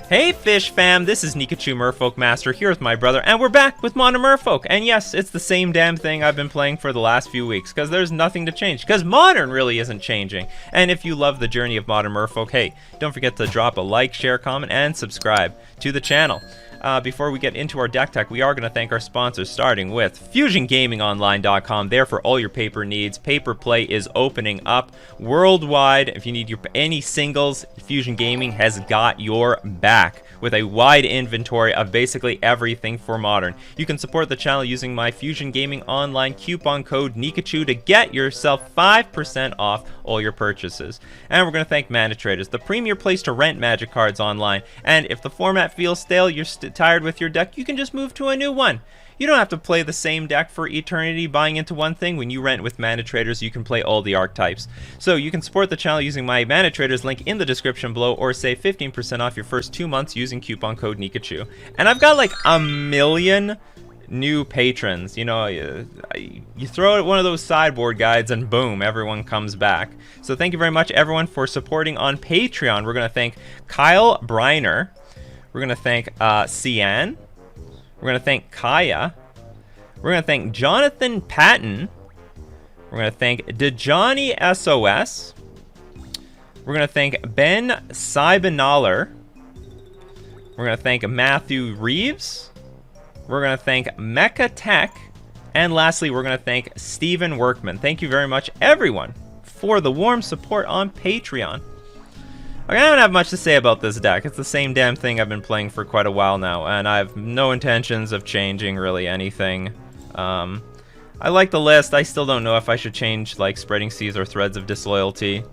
Hey Fish fam, this is Nikachu Merfolk Master here with my brother, and we're back with Modern Merfolk. And yes, it's the same damn thing I've been playing for the last few weeks, because there's nothing to change, because Modern really isn't changing. And if you love the journey of Modern Merfolk, hey, don't forget to drop a like, share, comment, and subscribe to the channel. Before we get into our deck tech, we are going to thank our sponsors, starting with FusionGamingOnline.com. There for all your paper needs. Paper play is opening up worldwide. If you need any singles, Fusion Gaming has got your back with a wide inventory of basically everything for Modern. You can support the channel using my Fusion Gaming Online coupon code Nikachu to get yourself 5% off all your purchases. And we're going to thank Mana Traders, the premier place to rent Magic cards online. And if the format feels stale, you're tired with your deck, you can just move to a new one. You don't have to play the same deck for eternity buying into one thing. When you rent with Mana Traders, you can play all the archetypes. So you can support the channel using my Mana Traders link in the description below, or save 15% off your first 2 months using coupon code Nikachu. And I've got like 1 million new patrons. You know, you throw out one of those sideboard guides and boom, everyone comes back. So thank you very much everyone for supporting on Patreon. We're going to thank Kyle Briner. We're going to thank Cian. We're going to thank Kaya. We're going to thank Jonathan Patton. We're going to thank Dejani SOS. We're going to thank Ben Seibenaler. We're going to thank Matthew Reeves. We're going to thank Mecha Tech. And lastly, we're going to thank Stephen Workman. Thank you very much, everyone, for the warm support on Patreon. Okay, I don't have much to say about this deck. It's the same damn thing I've been playing for quite a while now, and I have no intentions of changing really anything. I like the list. I still don't know if I should change like Spreading Seas or Threads of Disloyalty.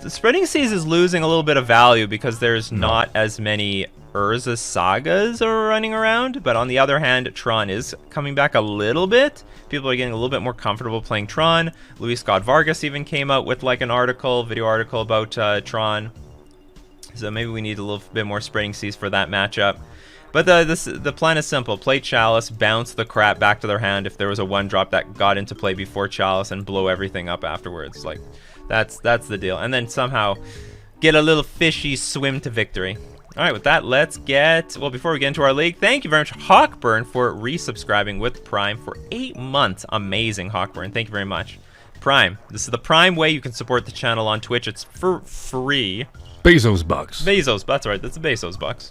The Spreading Seas is losing a little bit of value because there's not as many Urza Sagas are running around, but on the other hand, Tron is coming back a little bit. People are getting a little bit more comfortable playing Tron. Luis Scott Vargas even came out with like an article, video article about Tron. So maybe we need a little bit more Spreading Seas for that matchup. But the plan is simple. Play Chalice, bounce the crap back to their hand if there was a 1-drop that got into play before Chalice, and blow everything up afterwards. Like, that's the deal. And then somehow get a little fishy swim to victory. Alright, with that, let's get... Well, before we get into our league, thank you very much, Hawkburn, for resubscribing with Prime for 8 months. Amazing, Hawkburn. Thank you very much. Prime. This is the Prime way you can support the channel on Twitch. It's for free. Bezos bucks. Bezos, that's right. That's the Bezos bucks.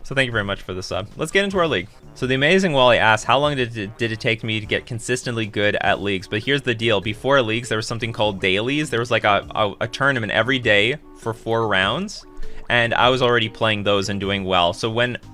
So thank you very much for the sub. Let's get into our league. So the Amazing Wally asked, how long did it take me to get consistently good at leagues? But here's the deal. Before leagues, there was something called dailies. There was like a tournament every day for 4 rounds. And I was already playing those and doing well. So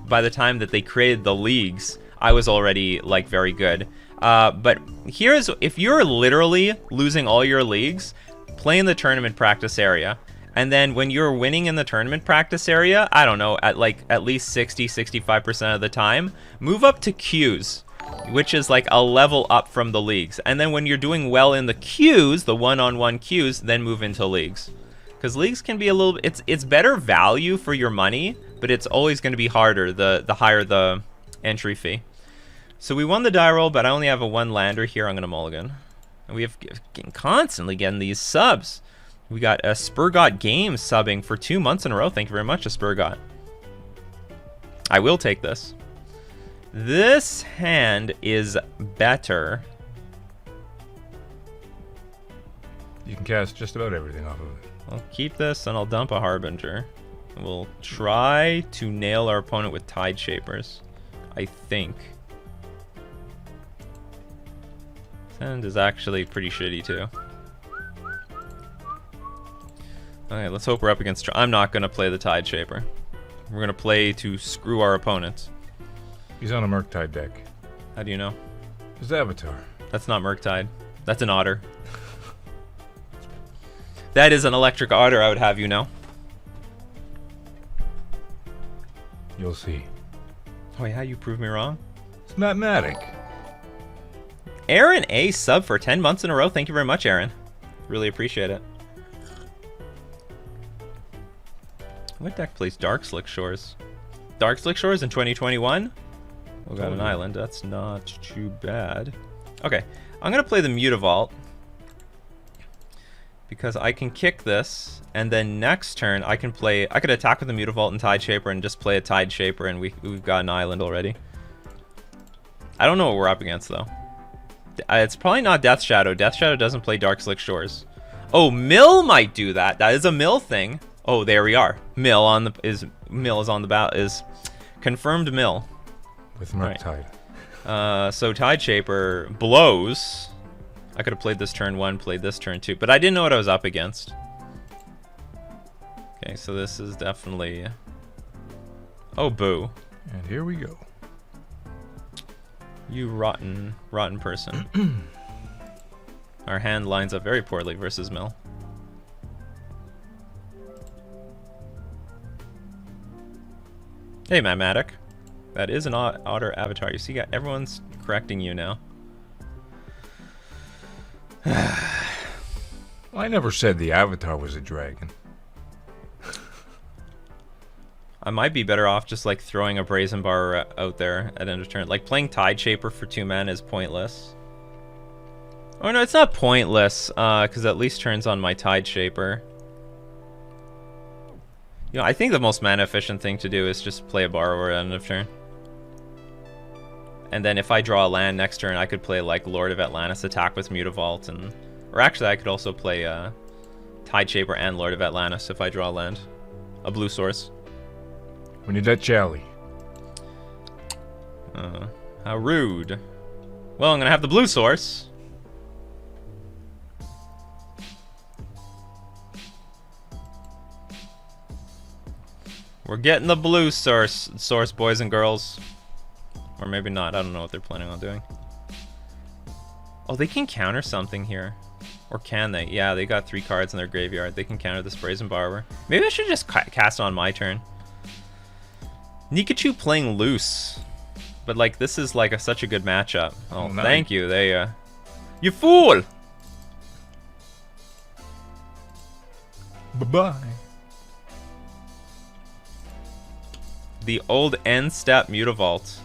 by the time that they created the leagues, I was already like very good. But if you're literally losing all your leagues, play in the tournament practice area. And then when you're winning in the tournament practice area, I don't know, at least 60-65% of the time, move up to queues, which is like a level up from the leagues. And then when you're doing well in the queues, the one-on-one queues, then move into leagues. Because leagues can be a little... It's better value for your money, but it's always going to be harder the higher the entry fee. So we won the die roll, but I only have a 1 lander here. I'm going to mulligan. And we have constantly getting these subs. We got a Spurgot Games subbing for 2 months in a row. Thank you very much, Spurgot. I will take this. This hand is better. You can cast just about everything off of it. I'll keep this and I'll dump a Harbinger. We'll try to nail our opponent with Tide Shapers, I think. Sand is actually pretty shitty too. Okay, let's hope we're up against... I'm not going to play the Tide Shaper. We're going to play to screw our opponents. He's on a Murktide deck. How do you know? His avatar. That's not Murktide. That's an Otter. That is an electric Otter, I would have you know. You'll see. Oh, yeah, you proved me wrong. It's mathematic. Aaron A. sub for 10 months in a row. Thank you very much, Aaron. Really appreciate it. What deck plays Dark Slick Shores? Dark Slick Shores in 2021? We got an island. That's not too bad. Okay, I'm going to play the Mutavault. Because I can kick this, and then next turn I could attack with a Mutavault and Tide Shaper and just play a Tide Shaper, and we've got an island already. I don't know what we're up against though. It's probably not Death Shadow. Death Shadow doesn't play Dark Slick Shores. Oh, Mill might do that. That is a Mill thing. Oh, there we are. Mill is on the bat is confirmed Mill. With Murktide. So Tide Shaper blows. I could have played this turn 1, played this turn 2, but I didn't know what I was up against. Okay, so this is definitely... Oh, boo. And here we go. You rotten person. Our hand lines up very poorly versus Mill. Hey, Mathematic. That is an otter avatar. You see, everyone's correcting you now. Well, I never said the avatar was a dragon. I might be better off just like throwing a Brazen Bar out there at end of turn. Like playing Tide Shaper for 2 mana is pointless. Oh no, it's not pointless, because at least turns on my Tide Shaper. You know, I think the most mana efficient thing to do is just play a Borrower at end of turn. And then if I draw a land next turn, I could play like Lord of Atlantis, attack with Mutavault, and... Or actually, I could also play Tide Shaper and Lord of Atlantis if I draw a land. A blue source. We need that Chally. How rude. Well, I'm gonna have the blue source. We're getting the blue source, boys and girls. Or maybe not. I don't know what they're planning on doing. Oh, they can counter something here. Or can they? Yeah, they got 3 cards in their graveyard. They can counter this Brazen Borrower. Maybe I should just cast on my turn. Nikachu playing loose. But, like, this is, like, such a good matchup. Oh, nice. Thank you. They, You fool! Bye-bye. The old end-step Mutavault.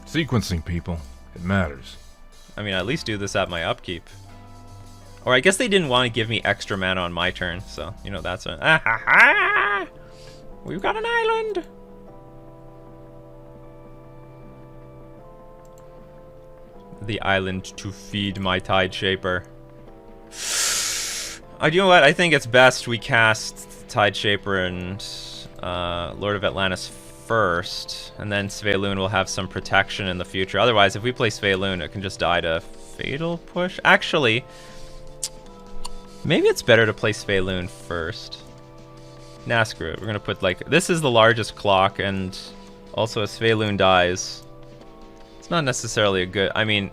Sequencing, people. It matters. I mean, at least do this at my upkeep. Or I guess they didn't want to give me extra mana on my turn, so, you know, that's a... Ah, ha, ha! We've got an island! The island to feed my Tide Shaper. You know what? I think it's best we cast Tide Shaper and Lord of Atlantis first, and then Sveilun will have some protection in the future. Otherwise, if we play Sveilun, it can just die to Fatal Push. Actually, maybe it's better to play Sveilun first. Nah, screw it. We're gonna put, like, this is the largest clock, and also if Sveilun dies, it's not necessarily a good... I mean,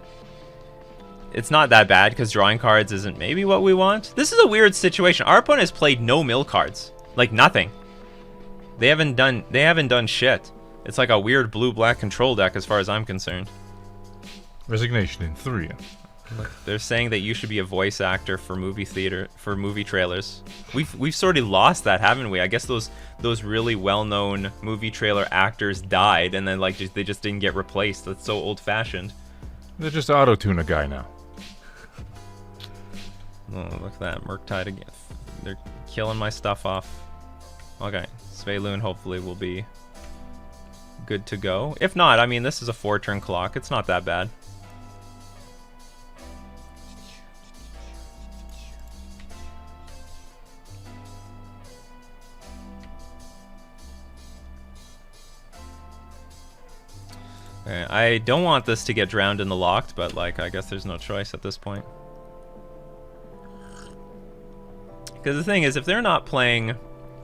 it's not that bad, because drawing cards isn't maybe what we want. This is a weird situation. Our opponent has played no mill cards. Like, nothing. They haven't done shit. It's like a weird blue-black control deck as far as I'm concerned. Resignation in 3. They're saying that you should be a voice actor for movie theater, for movie trailers. We've sort of lost that, haven't we? I guess those really well-known movie trailer actors died, and then like they just didn't get replaced. That's so old-fashioned. They're just auto-tune a guy now. Oh, look at that. Murktide again. They're killing my stuff off. Okay. Sveilun hopefully will be good to go. If not, I mean, this is a 4-turn clock. It's not that bad. Okay, I don't want this to get drowned in the locked, but like, I guess there's no choice at this point. Because the thing is, if they're not playing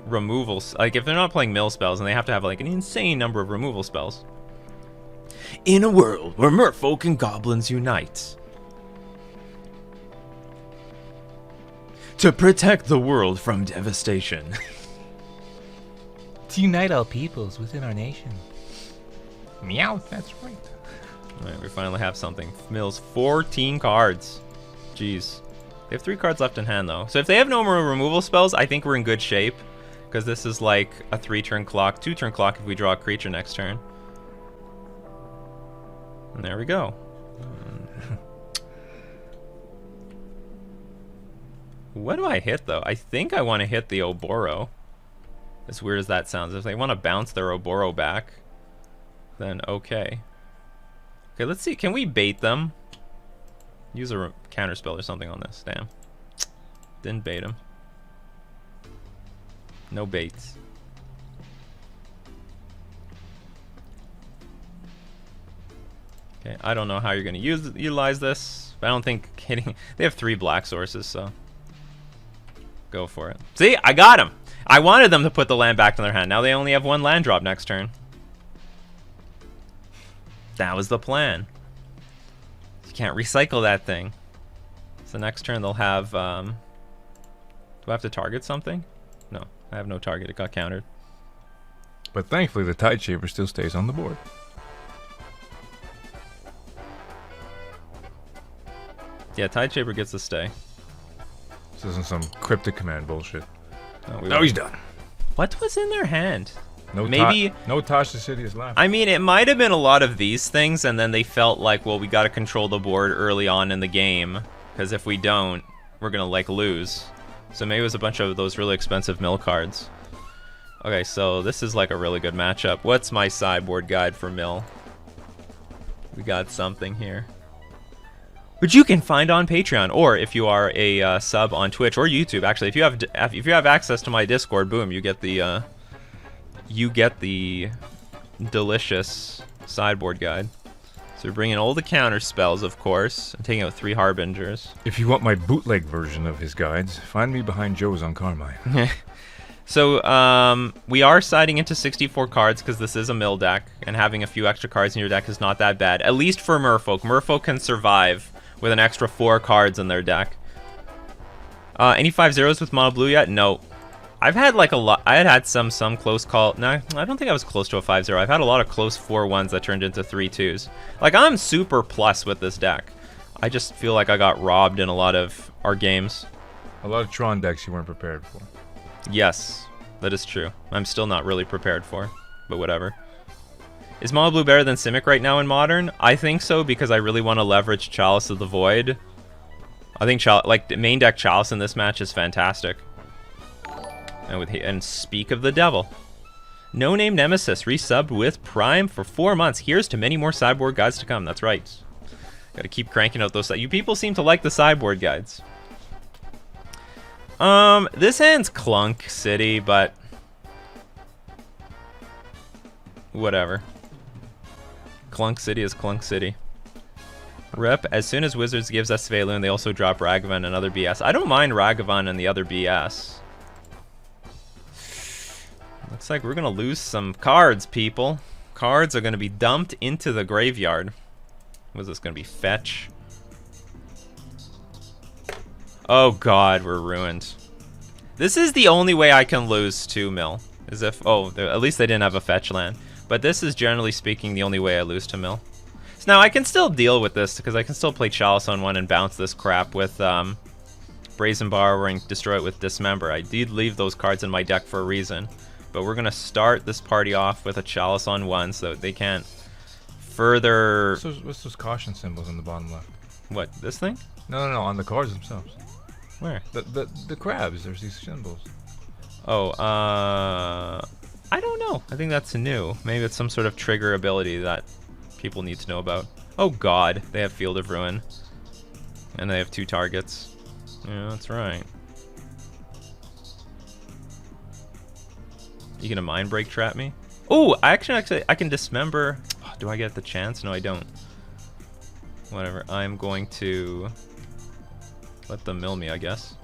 removals, like if they're not playing mill spells, and they have to have like an insane number of removal spells. In a world where merfolk and goblins unite to protect the world from devastation. To unite all peoples within our nation. Meow, that's right. Alright, we finally have something. Mills 14 cards. Jeez. They have 3 cards left in hand though. So if they have no more removal spells, I think we're in good shape. Because this is like a 3-turn clock, 2-turn clock if we draw a creature next turn. And there we go. What do I hit, though? I think I want to hit the Oboro. As weird as that sounds. If they want to bounce their Oboro back, then okay. Okay, let's see. Can we bait them? Use a counterspell or something on this. Damn. Didn't bait him. No baits. Okay, I don't know how you're going to utilize this. But I don't think hitting... They have 3 black sources, so... Go for it. See? I got him! I wanted them to put the land back in their hand. Now they only have 1 land drop next turn. That was the plan. You can't recycle that thing. So next turn they'll have... Do I have to target something? No, I have no target. It got countered. But thankfully, the Tide Shaper still stays on the board. Yeah, Tide Shaper gets to stay. This isn't some cryptic command bullshit. No, He's done. What was in their hand? No, Maybe... no Tosh the City is left. I mean, it might have been a lot of these things, and then they felt like, well, we got to control the board early on in the game, because if we don't, we're going to, like, lose. So maybe it was a bunch of those really expensive mill cards. Okay, so this is, like, a really good matchup. What's my sideboard guide for mill? We got something here. Which you can find on Patreon, or if you are a sub on Twitch or YouTube. Actually, if you have access to my Discord, boom, you get the delicious sideboard guide. So we're bringing all the counter spells, of course. I'm taking out 3 Harbingers. If you want my bootleg version of his guides, find me behind Joe's on Carmine. So we are siding into 64 cards because this is a mill deck, and having a few extra cards in your deck is not that bad. At least for Merfolk. Merfolk can survive with an extra 4 cards in their deck. Any 5-0s with mono blue yet? No. I've had like a lot. I had some close call. No, I don't think I was close to a 5-0. I've had a lot of close 4-1s that turned into 3-2s. Like, I'm super plus with this deck. I just feel like I got robbed in a lot of our games. A lot of Tron decks you weren't prepared for. Yes, that is true. I'm still not really prepared for, but whatever. Is mono blue better than Simic right now in Modern? I think so, because I really want to leverage Chalice of the Void. I think the main deck Chalice in this match is fantastic. And speak of the devil. No Name Nemesis resubbed with Prime for 4 months. Here's to many more sideboard guides to come. That's right. Gotta keep cranking out those. You people seem to like the sideboard guides. This hand's Clunk City, but whatever. Clunk City is Clunk City. Rip, as soon as Wizards gives us Sveiloon, they also drop Ragavan and other BS. I don't mind Ragavan and the other BS. Looks like we're gonna lose some cards, people. Cards are gonna be dumped into the graveyard. Was this gonna be fetch? Oh god, we're ruined. This is the only way I can lose 2 mil. Is if, oh, at least they didn't have a fetch land. But this is generally speaking the only way I lose to mill. So now I can still deal with this because I can still play Chalice on 1 and bounce this crap with Brazen Borrower and destroy it with Dismember. I did leave those cards in my deck for a reason. But we're going to start this party off with a Chalice on 1 so they can't further... What's those caution symbols on the bottom left? What, this thing? No, on the cards themselves. Where? The crabs, there's these symbols. Oh, I don't know. I think that's new. Maybe it's some sort of trigger ability that people need to know about. Oh god, they have Field of Ruin. And they have 2 targets. Yeah, that's right. You gonna Mind Break trap me? Oh, actually, I can Dismember. Oh, do I get the chance? No, I don't. Whatever. I'm going to let them mill me, I guess.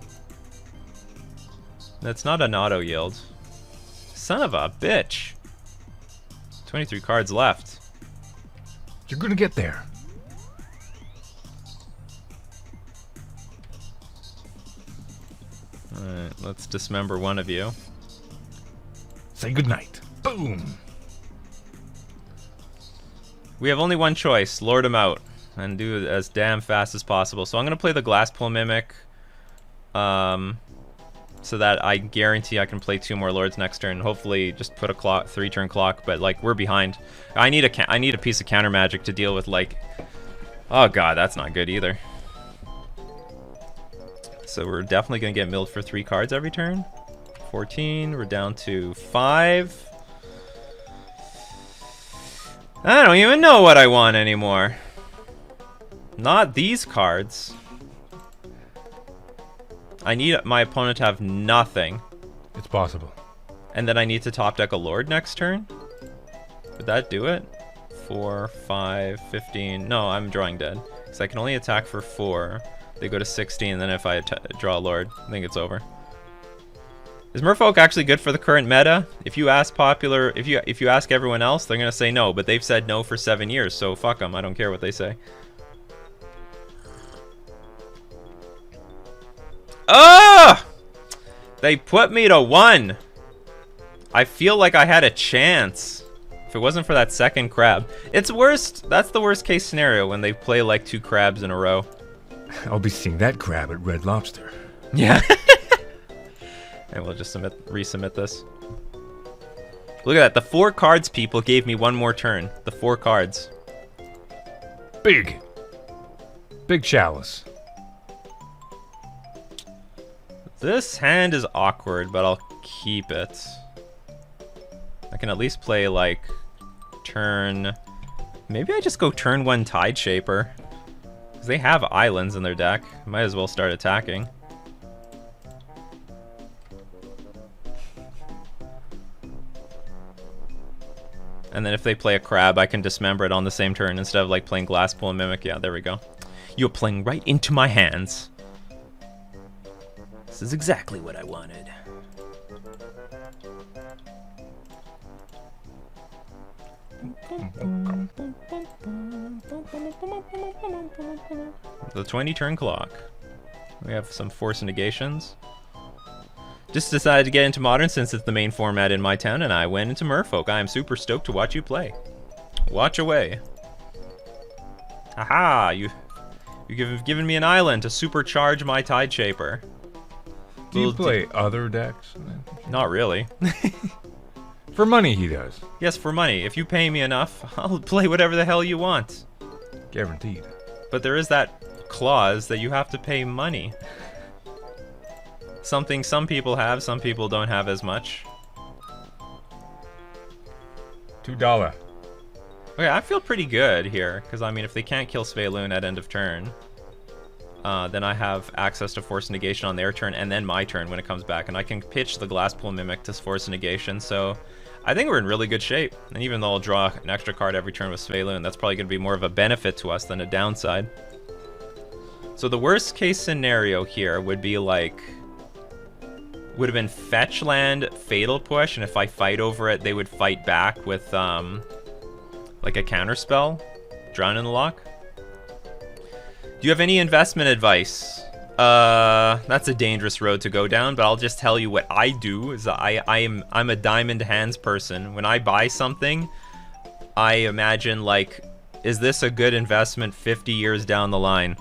That's not an auto yield. Son of a bitch. 23 cards left. You're gonna get there. Alright, let's Dismember one of you. Say goodnight. Boom. We have only one choice. Lord him out. And do it as damn fast as possible. So I'm going to play the Glasspool Mimic. So that I guarantee I can play 2 more Lords next turn. Hopefully just put a 3-turn clock. But like, we're behind. I need a piece of counter magic to deal with like... Oh god, that's not good either. So we're definitely going to get milled for 3 cards every turn. 14, we're down to 5. I don't even know what I want anymore. Not these cards. I need my opponent to have nothing. It's possible. And then I need to top deck a Lord next turn? Would that do it? 4, 5, 15. No, I'm drawing dead. Because I can only attack for 4. They go to 16, and then if I draw a Lord, I think it's over. Is Merfolk actually good for the current meta? If you ask if you ask everyone else, they're gonna say no, but they've said no for 7 years, so fuck them. I don't care what they say. Ah! They put me to 1. I feel like I had a chance. If it wasn't for that second crab. It's worst. That's the worst case scenario when they play like 2 crabs in a row. I'll be seeing that crab at Red Lobster. Yeah. And we'll just resubmit this. Look at that. The 4 cards people gave me 1 more turn. The 4 cards. Big chalice. This hand is awkward, but I'll keep it. I can at least play like turn. Maybe I just go turn 1 Tide Shaper. Because they have islands in their deck. Might as well start attacking. And then if they play a crab, I can dismember it on the same turn instead of like playing Glasspool and Mimic. Yeah, there we go. You're playing right into my hands. This is exactly what I wanted. The 20 turn clock. We have some force negations. Just decided to get into Modern since it's the main format in my town, and I went into Merfolk. I am super stoked to watch you play. Watch away. Haha, you've given me an island to supercharge my Tide Shaper. Do you play other decks? Not really. For money, he does. Yes, for money. If you pay me enough, I'll play whatever the hell you want. Guaranteed. But there is that clause that you have to pay money. Something some people have, some people don't have as much. $2. Okay, I feel pretty good here, because I mean, if they can't kill Sveilun at end of turn, then I have access to Force Negation on their turn, and then my turn when it comes back, and I can pitch the Glasspool Mimic to Force Negation, so I think we're in really good shape. And even though I'll draw an extra card every turn with Sveilun, that's probably going to be more of a benefit to us than a downside. So the worst case scenario here would be like... would have been fetch land, fatal push, and if I fight over it, they would fight back with like a counter spell, drown in the lock. Do you have any investment advice? That's a dangerous road to go down, but I'll just tell you what I do is I'm a diamond hands person. When I buy something, I imagine like, is this a good investment 50 years down the line?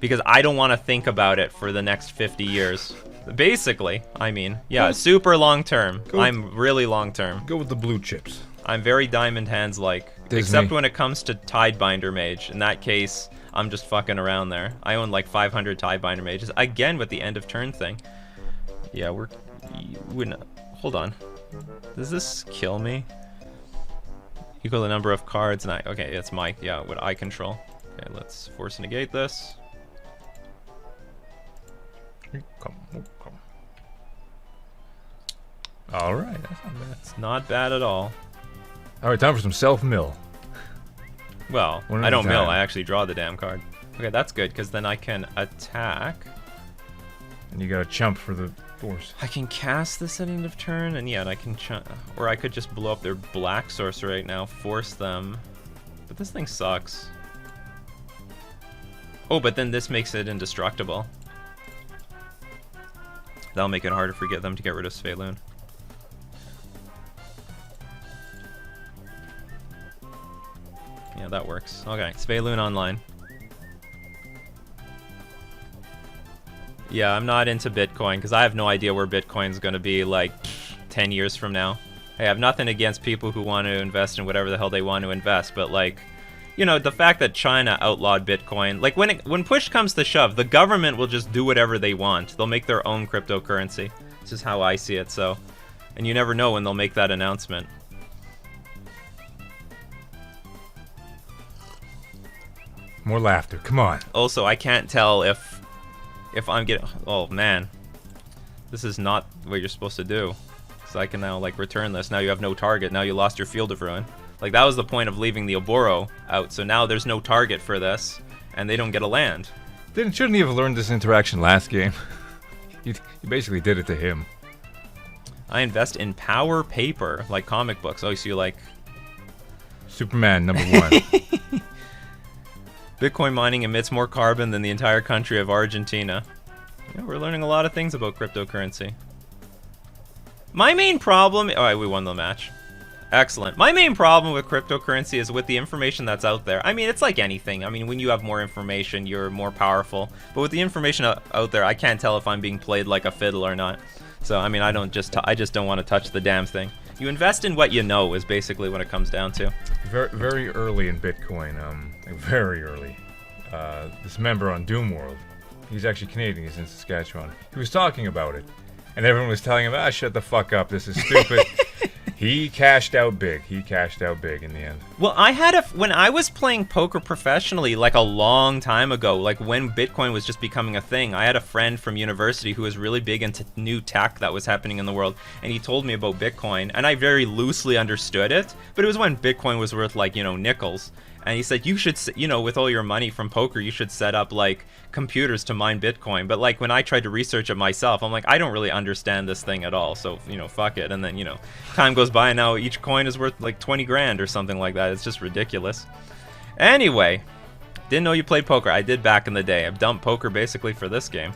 Because I don't want to think about it for the next 50 years. Basically, I mean, yeah, super long term. I'm really long term. Go with the blue chips. I'm very diamond hands like, except when it comes to Tidebinder Mage. In that case, I'm just fucking around there. I own like 500 Tidebinder Mages. Again, with the end of turn thing. Yeah, hold on. Does this kill me? Equal the number of cards, and okay, it's what I control. Okay, let's force negate this. All right, that's not bad. It's not bad at all. All right, time for some self-mill. Well, I don't mill, I actually draw the damn card. Okay, that's good, because then I can attack. And you got to chump for the force. I can cast this at end of turn, and yeah, I can or I could just blow up their black source right now, force them. But this thing sucks. Oh, but then this makes it indestructible. That'll make it harder for them to get rid of Sveilun. Yeah, that works. Okay, Sveilun online. Yeah, I'm not into Bitcoin because I have no idea where Bitcoin's going to be like 10 years from now. I have nothing against people who want to invest in whatever the hell they want to invest, but like, you know, the fact that China outlawed Bitcoin, like when push comes to shove, the government will just do whatever they want. They'll make their own cryptocurrency. This is how I see it. So, and you never know when they'll make that announcement. More laughter. Come on. Also, I can't tell if I'm getting. Oh man, this is not what you're supposed to do. So I can now like return this. Now you have no target. Now you lost your Field of Ruin. Like that was the point of leaving the Oboro out. So now there's no target for this, and they don't get a land. Shouldn't you have learned this interaction last game? you basically did it to him. I invest in power paper, like comic books. Oh, so you like Superman #1. Bitcoin mining emits more carbon than the entire country of Argentina. Yeah, we're learning a lot of things about cryptocurrency. My main problem... Alright, we won the match. Excellent. My main problem with cryptocurrency is with the information that's out there. I mean, it's like anything. I mean, when you have more information, you're more powerful. But with the information out there, I can't tell if I'm being played like a fiddle or not. So, I mean, I just don't want to touch the damn thing. You invest in what you know is basically what it comes down to. Very, very early in Bitcoin, very early. This member on Doom World, he's actually Canadian, he's in Saskatchewan. He was talking about it, and everyone was telling him, shut the fuck up, this is stupid. He cashed out big. He cashed out big in the end. Well, when I was playing poker professionally, like a long time ago, like when Bitcoin was just becoming a thing, I had a friend from university who was really big into new tech that was happening in the world, and he told me about Bitcoin, and I very loosely understood it, but it was when Bitcoin was worth like, you know, nickels. And he said, you should, you know, with all your money from poker, you should set up like computers to mine Bitcoin. But like when I tried to research it myself, I'm like, I don't really understand this thing at all. So, you know, fuck it. And then, you know, time goes by and now each coin is worth like 20 grand or something like that. It's just ridiculous. Anyway, didn't know you played poker. I did back in the day. I've dumped poker basically for this game.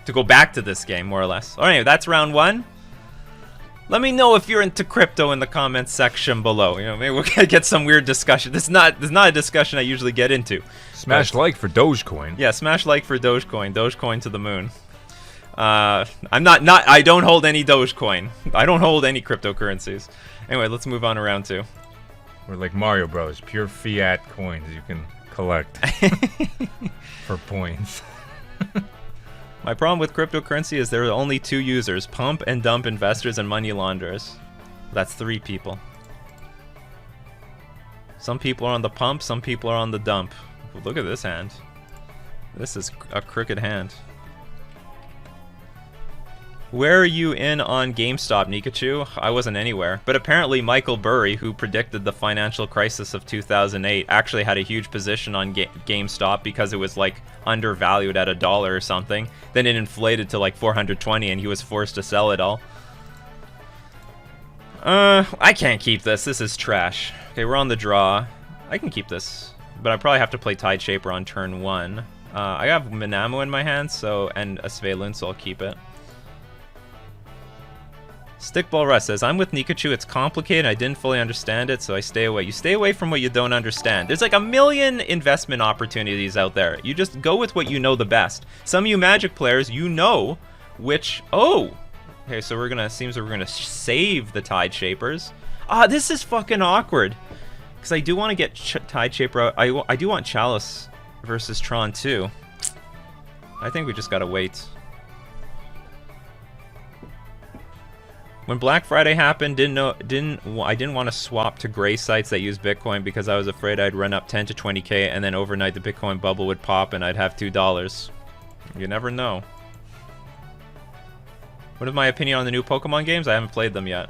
To go back to this game, more or less. All right, that's round one. Let me know if you're into crypto in the comments section below. You know, maybe we'll get some weird discussion. This is not a discussion I usually get into. Smash like for Dogecoin. Yeah, smash like for Dogecoin. Dogecoin to the moon. I don't hold any Dogecoin. I don't hold any cryptocurrencies. Anyway, let's move on to round two. We're like Mario Bros. Pure fiat coins you can collect for points. My problem with cryptocurrency is there are only two users, pump and dump investors and money launderers. That's 3 people. Some people are on the pump, some people are on the dump. Look at this hand. This is a crooked hand. Where are you in on GameStop, Nikachu? I wasn't anywhere. But apparently Michael Burry, who predicted the financial crisis of 2008, actually had a huge position on GameStop because it was like undervalued at $1 or something. Then it inflated to like 420 and he was forced to sell it all. I can't keep this. This is trash. Okay, we're on the draw. I can keep this, but I probably have to play Tide Shaper on turn 1. I have Minamo in my hand, and a Svelun, so I'll keep it. Stickball Russ says, I'm with Nikachu, it's complicated, I didn't fully understand it, so I stay away. You stay away from what you don't understand. There's like a million investment opportunities out there. You just go with what you know the best. Some of you Magic players, you know which... Oh! Okay, so seems we're gonna save the Tide Shapers. This is fucking awkward. Because I do want to get Tide Shaper out. I do want Chalice versus Tron too. I think we just gotta wait. When Black Friday happened, I didn't want to swap to gray sites that use Bitcoin because I was afraid I'd run up 10 to 20k and then overnight the Bitcoin bubble would pop and I'd have $2. You never know. What is my opinion on the new Pokemon games? I haven't played them yet.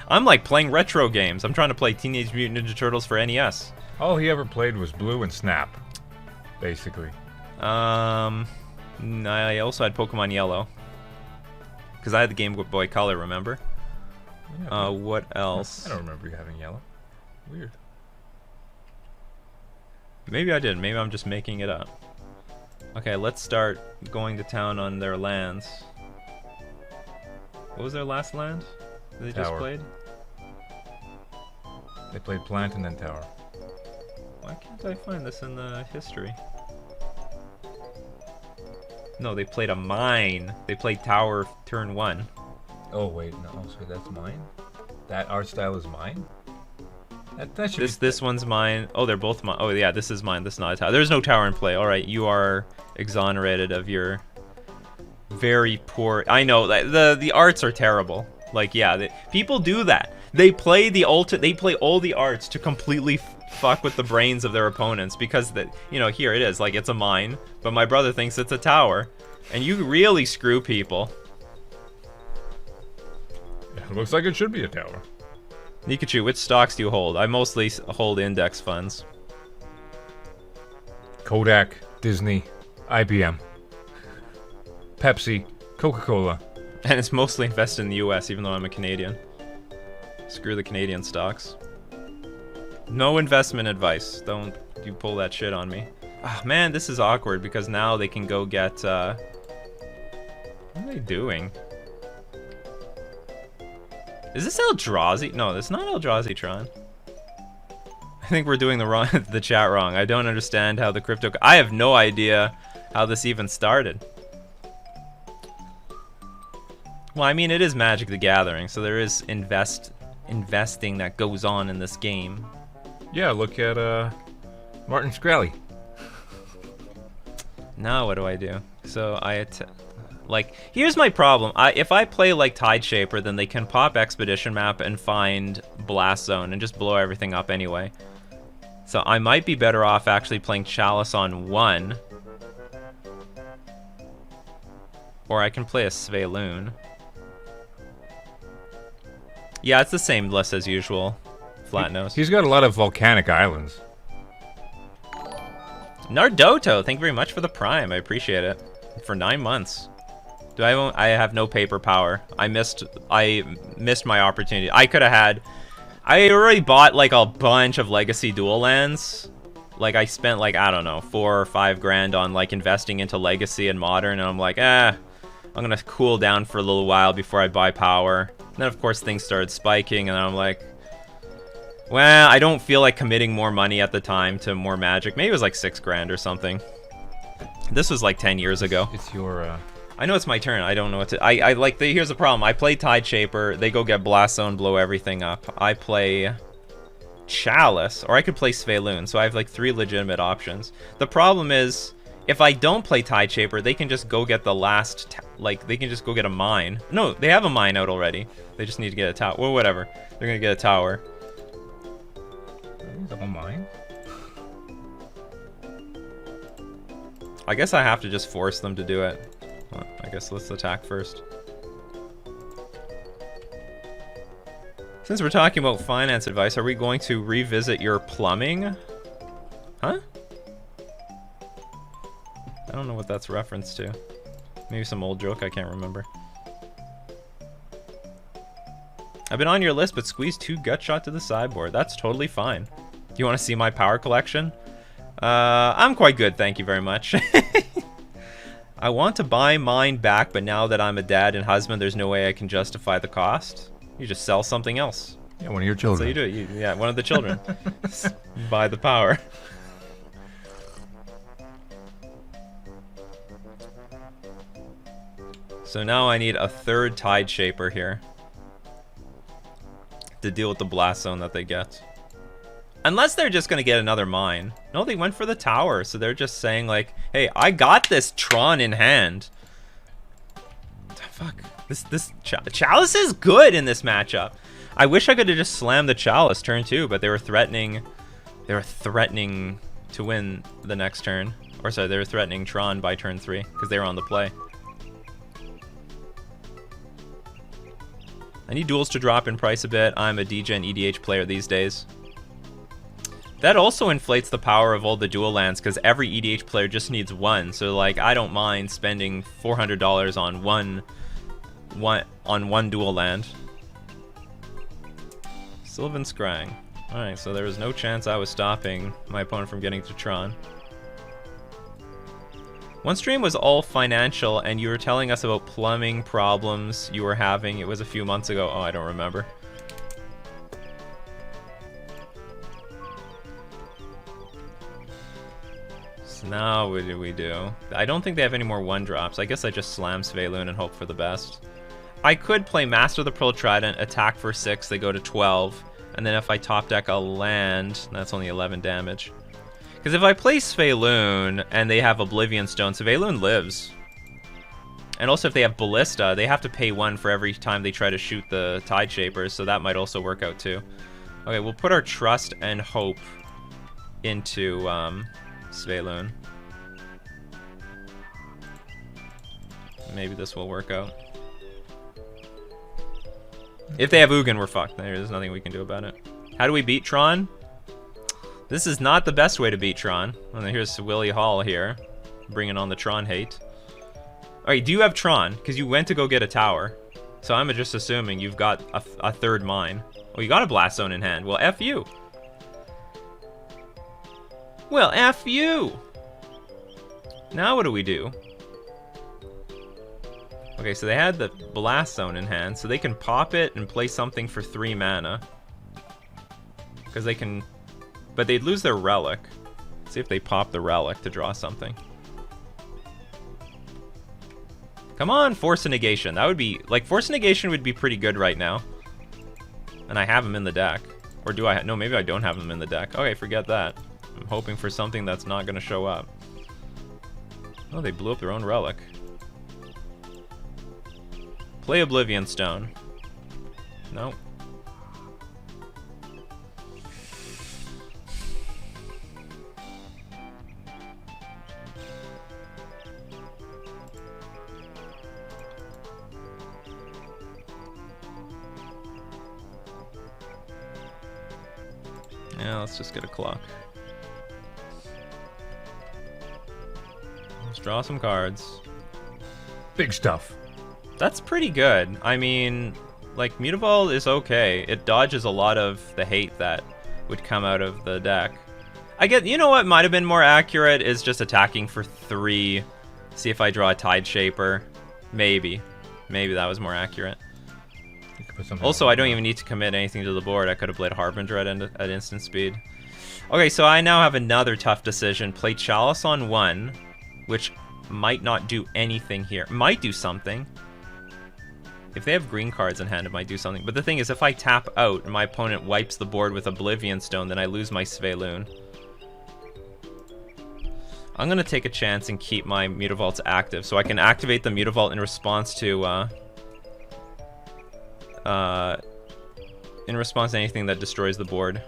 I'm like playing retro games. I'm trying to play Teenage Mutant Ninja Turtles for NES. All he ever played was Blue and Snap, basically. I also had Pokemon Yellow. Because I had the Game Boy Color, remember? Yeah, what else? I don't remember you having yellow. Weird. Maybe I did. Maybe I'm just making it up. Okay, let's start going to town on their lands. What was their last land that they just played? They played Plant and then Tower. Why can't I find this in the history? No, they played a mine. They played Tower turn 1. Oh wait, no, so that's mine? That art style is mine? That should This one's mine. Oh, they're both mine. Oh yeah, this is mine. This is not a tower. There's no tower in play. All right, you are exonerated of your very poor. I know the arts are terrible. Like yeah, people do that. They play They play all the arts to completely fuck with the brains of their opponents because here it is. Like it's a mine, but my brother thinks it's a tower, and you really screw people. It looks like it should be a tower. Nikachu, which stocks do you hold? I mostly hold index funds. Kodak, Disney, IBM, Pepsi, Coca-Cola. And it's mostly invested in the US, even though I'm a Canadian. Screw the Canadian stocks. No investment advice. Don't you pull that shit on me. Oh, man, this is awkward because now they can go get... What are they doing? Is this Eldrazi? No, that's not Eldrazi, Tron. I think we're doing the chat wrong. I don't understand how the crypto... I have no idea how this even started. Well, I mean, it is Magic the Gathering, so there is investing that goes on in this game. Yeah, look at Martin Shkreli. Now what do I do? So like, here's my problem. If I play like Tide Shaper, then they can pop Expedition Map and find Blast Zone and just blow everything up anyway. So I might be better off actually playing Chalice on 1. Or I can play a Sveiloon. Yeah, it's the same list as usual. Flat nose. He's got a lot of volcanic islands. Nardoto, thank you very much for the Prime. I appreciate it. For 9 months. I have no paper power. I missed my opportunity. I already bought like a bunch of Legacy dual lands. Like I spent like, I don't know, 4 or 5 grand on like investing into Legacy and Modern, and I'm like, I'm gonna cool down for a little while before I buy power. And then of course things started spiking, and I'm like, well, I don't feel like committing more money at the time to more Magic. Maybe it was like 6 grand or something. This was like 10 years ago. It's your I know it's my turn. I don't know what to... here's the problem. I play Tide Shaper. They go get Blast Zone, blow everything up. I play Chalice, or I could play Sveiloon. So I have like 3 legitimate options. The problem is, if I don't play Tide Shaper, they can just go get the last... they can just go get a mine. No, they have a mine out already. They just need to get a tower. Well, whatever. They're going to get a tower. Double mine? I guess I have to just force them to do it. Well, I guess let's attack first. Since we're talking about finance advice, are we going to revisit your plumbing? Huh? I don't know what that's reference to. Maybe some old joke, I can't remember. I've been on your list, but squeezed 2 gut shot to the sideboard. That's totally fine. You want to see my power collection? I'm quite good, thank you very much. I want to buy mine back, but now that I'm a dad and husband, there's no way I can justify the cost. You just sell something else. Yeah, one of your children. So you do it. Yeah, one of the children. Buy the power. So now I need a 3rd Tide Shaper here to deal with the Blast Zone that they get. Unless they're just going to get another mine. No, they went for the tower, so they're just saying like, hey, I got this Tron in hand. Fuck. This Chalice is good in this matchup. I wish I could have just slammed the Chalice turn 2, but they were threatening to win the next turn. Or sorry, they were threatening Tron by turn 3 because they were on the play. I need duels to drop in price a bit. I'm a DGen EDH player these days. That also inflates the power of all the dual lands because every EDH player just needs 1. So like, I don't mind spending $400 on one dual land. Sylvan Scrying. Alright, so there was no chance I was stopping my opponent from getting to Tron. One stream was all financial, and you were telling us about plumbing problems you were having. It was a few months ago. Oh, I don't remember. So now what do we do? I don't think they have any more 1-drops. I guess I just slam Sveiloon and hope for the best. I could play Master of the Pearl Trident, attack for 6, they go to 12, And then if I top deck a land, that's only 11 damage. Because if I play Svaeloon and they have Oblivion Stone, Svaeloon lives. And also if they have Ballista, they have to pay 1 for every time they try to shoot the Tide Shapers, so that might also work out too. Okay, we'll put our Trust and Hope into Svaeloon. Maybe this will work out. If they have Ugin, we're fucked. There's nothing we can do about it. How do we beat Tron? This is not the best way to beat Tron. And then here's Willie Hall here, bringing on the Tron hate. Alright, do you have Tron? Because you went to go get a tower. So I'm just assuming you've got a third mine. Oh, you got a Blast Zone in hand. Well, F you. Well, F you. Now what do we do? Okay, so they had the Blast Zone in hand, so they can pop it and play something for 3 mana. Because they can... But they'd lose their Relic. Let's see if they pop the Relic to draw something. Come on, Force of Negation. That would be... Like, Force of Negation would be pretty good right now. And I have them in the deck. Or do I... No, maybe I don't have them in the deck. Okay, forget that. I'm hoping for something that's not going to show up. Oh, they blew up their own Relic. Play Oblivion Stone. No. Yeah, let's just get a clock. Let's draw some cards. Big stuff. That's pretty good. I mean, like, Mutavault is okay. It dodges a lot of the hate that would come out of the deck. I get, you know what might have been more accurate is just attacking for 3. See if I draw a Tide Shaper. Maybe. Maybe that was more accurate. Also, I don't even need to commit anything to the board. I could have played Harbinger at instant speed. Okay, so I now have another tough decision. Play Chalice on 1, which might not do anything here. Might do something. If they have green cards in hand, it might do something. But the thing is, if I tap out and my opponent wipes the board with Oblivion Stone, then I lose my Svaeloon. I'm going to take a chance and keep my Mutavaults active, so I can activate the Mutavault in response to anything that destroys the board.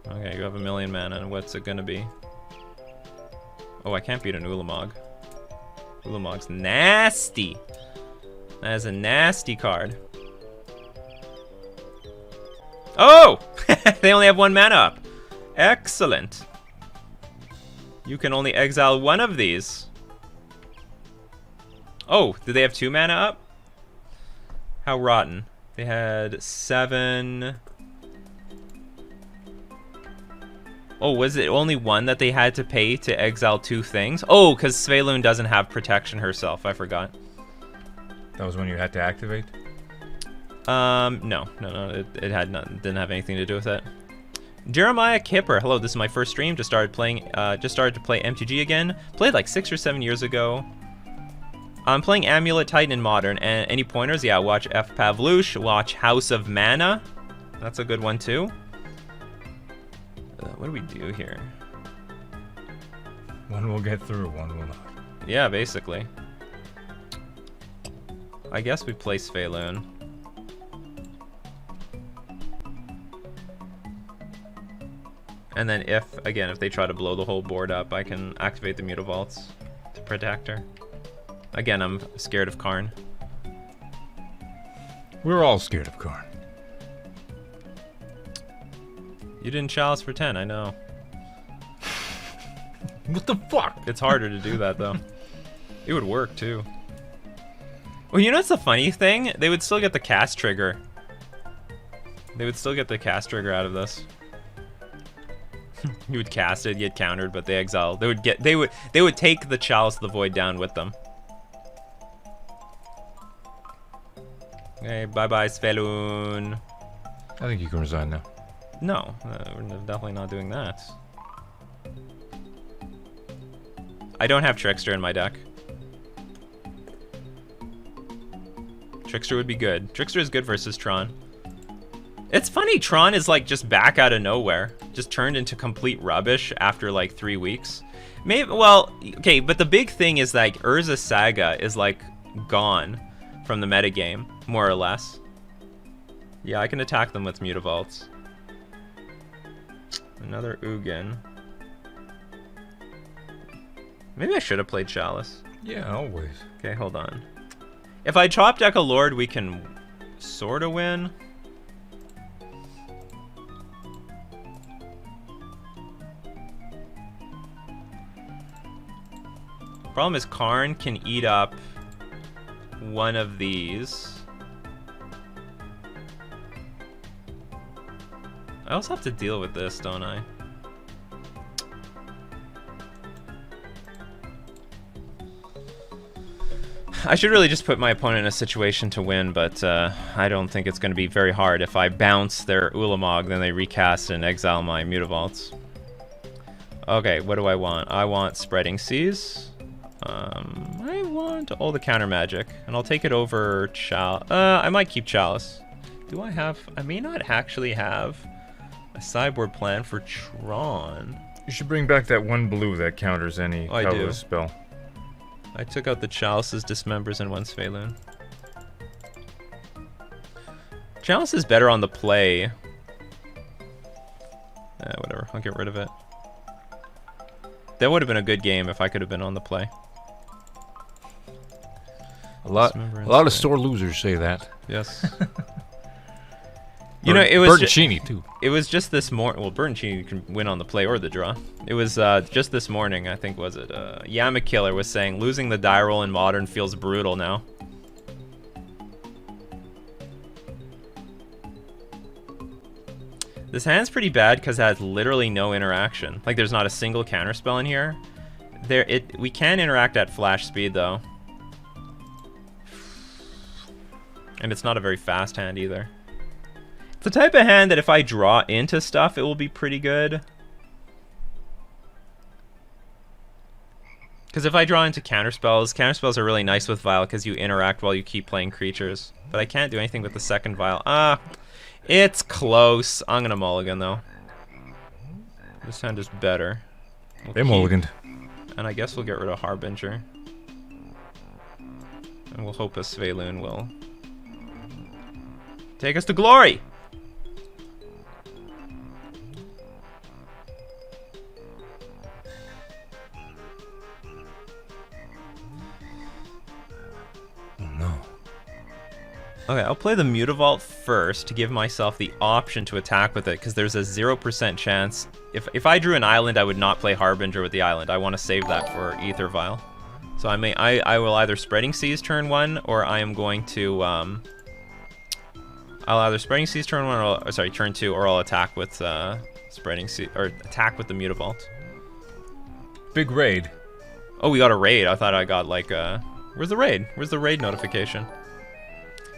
Okay, you have 1,000,000 mana, and what's it going to be? Oh, I can't beat an Ulamog. Ulamog's nasty. That is a nasty card. Oh! They only have 1 mana up. Excellent. You can only exile 1 of these. Oh, did they have 2 mana up? How rotten. They had 7... Oh, was it only 1 that they had to pay to exile 2 things? Oh, because Svaeloon doesn't have protection herself. I forgot. That was when you had to activate? No. It had nothing. Didn't have anything to do with it. Jeremiah Kipper. Hello, this is my first stream. Just started to play MTG again. Played like 6 or 7 years ago. I'm playing Amulet Titan in Modern. And any pointers? Yeah, watch F. Pavlush. Watch House of Mana. That's a good one too. What do we do here? One will get through, one will not. Yeah, basically. I guess we play Svaeloon. And then if they try to blow the whole board up, I can activate the Mutavaults to protect her. Again, I'm scared of Karn. We're all scared of Karn. You didn't Chalice for 10, I know. What the fuck? It's harder to do that, though. It would work, too. Well, you know what's the funny thing? They would still get the cast trigger. They would still get the cast trigger out of this. You would cast it, get countered, but they exile. They would take the Chalice of the Void down with them. Okay, bye-bye, Svaeloon. I think you can resign now. No, we're definitely not doing that. I don't have Trickster in my deck. Trickster would be good. Trickster is good versus Tron. It's funny, Tron is like just back out of nowhere. Just turned into complete rubbish after like 3 weeks. Maybe, well, okay, but the big thing is like Urza Saga is like gone from the metagame, more or less. Yeah, I can attack them with Mutavaults. Another Ugin. Maybe I should have played Chalice. Yeah, always. Okay, hold on. If I top deck a Lord, we can sort of win. Problem is Karn can eat up one of these. I also have to deal with this, don't I? I should really just put my opponent in a situation to win, but I don't think it's going to be very hard. If I bounce their Ulamog, then they recast and exile my Mutavaults. Okay, what do I want? I want Spreading Seas. I want all the counter magic, and I'll take it over Chalice. I might keep Chalice. Do I have... I may not actually have a sideboard plan for Tron. You should bring back that one blue that counters any colorless spell. I took out the Chalice's Dismembers and one Svelun. Chalice is better on the play. Whatever, I'll get rid of it. That would have been a good game if I could have been on the play. A lot of sore losers say that. Yes. You know, it was Bertoncini too. It was just this morning. Well, Bertoncini can win on the play or the draw. It was just this morning, I think, was it? Yamakiller was saying losing the die roll in Modern feels brutal now. This hand's pretty bad because it has literally no interaction. Like, there's not a single counterspell in here. We can interact at flash speed though, and it's not a very fast hand either. It's the type of hand that if I draw into stuff, it will be pretty good. Because if I draw into counterspells are really nice with Vial because you interact while you keep playing creatures. But I can't do anything with the second Vial. It's close. I'm going to mulligan, though. This hand is better. They mulliganed. And I guess we'll get rid of Harbinger. And we'll hope a Svelun will take us to glory! Okay, I'll play the Mutavault first to give myself the option to attack with it, because there's a 0% chance. If I drew an island, I would not play Harbinger with the island. I want to save that for Aether Vial. So I will either Spreading Seas turn 1, or I am going to I'll either Spreading Seas turn 1, or sorry, turn 2, or I'll attack with Spreading Seas, or attack with the Mutavault. Big raid. Oh, we got a raid. I thought I got like where's the raid? Where's the raid notification?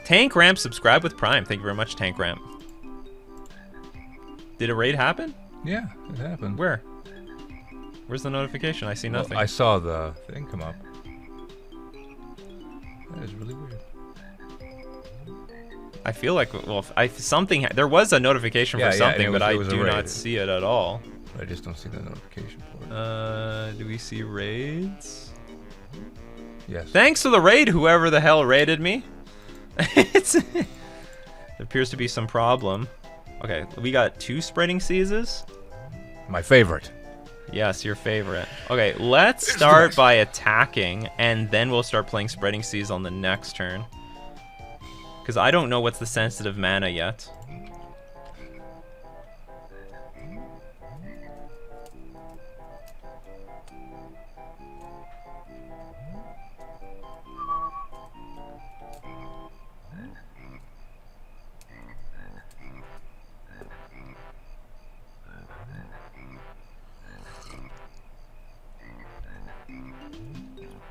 Tank Ramp, subscribe with Prime. Thank you very much, Tank Ramp. Did a raid happen? Yeah, it happened. Where? Where's the notification? I see nothing. Well, I saw the thing come up. That is really weird. I feel like, well, there was a notification for something, but I do not see it at all. I just don't see the notification for it. Do we see raids? Yes. Thanks to the raid, whoever the hell raided me. There appears to be some problem. Okay, we got 2 Spreading Seas. My favorite. Yes, your favorite. Okay, let's start by attacking, and then we'll start playing Spreading Seas on the next turn. Because I don't know what's the sensitive mana yet.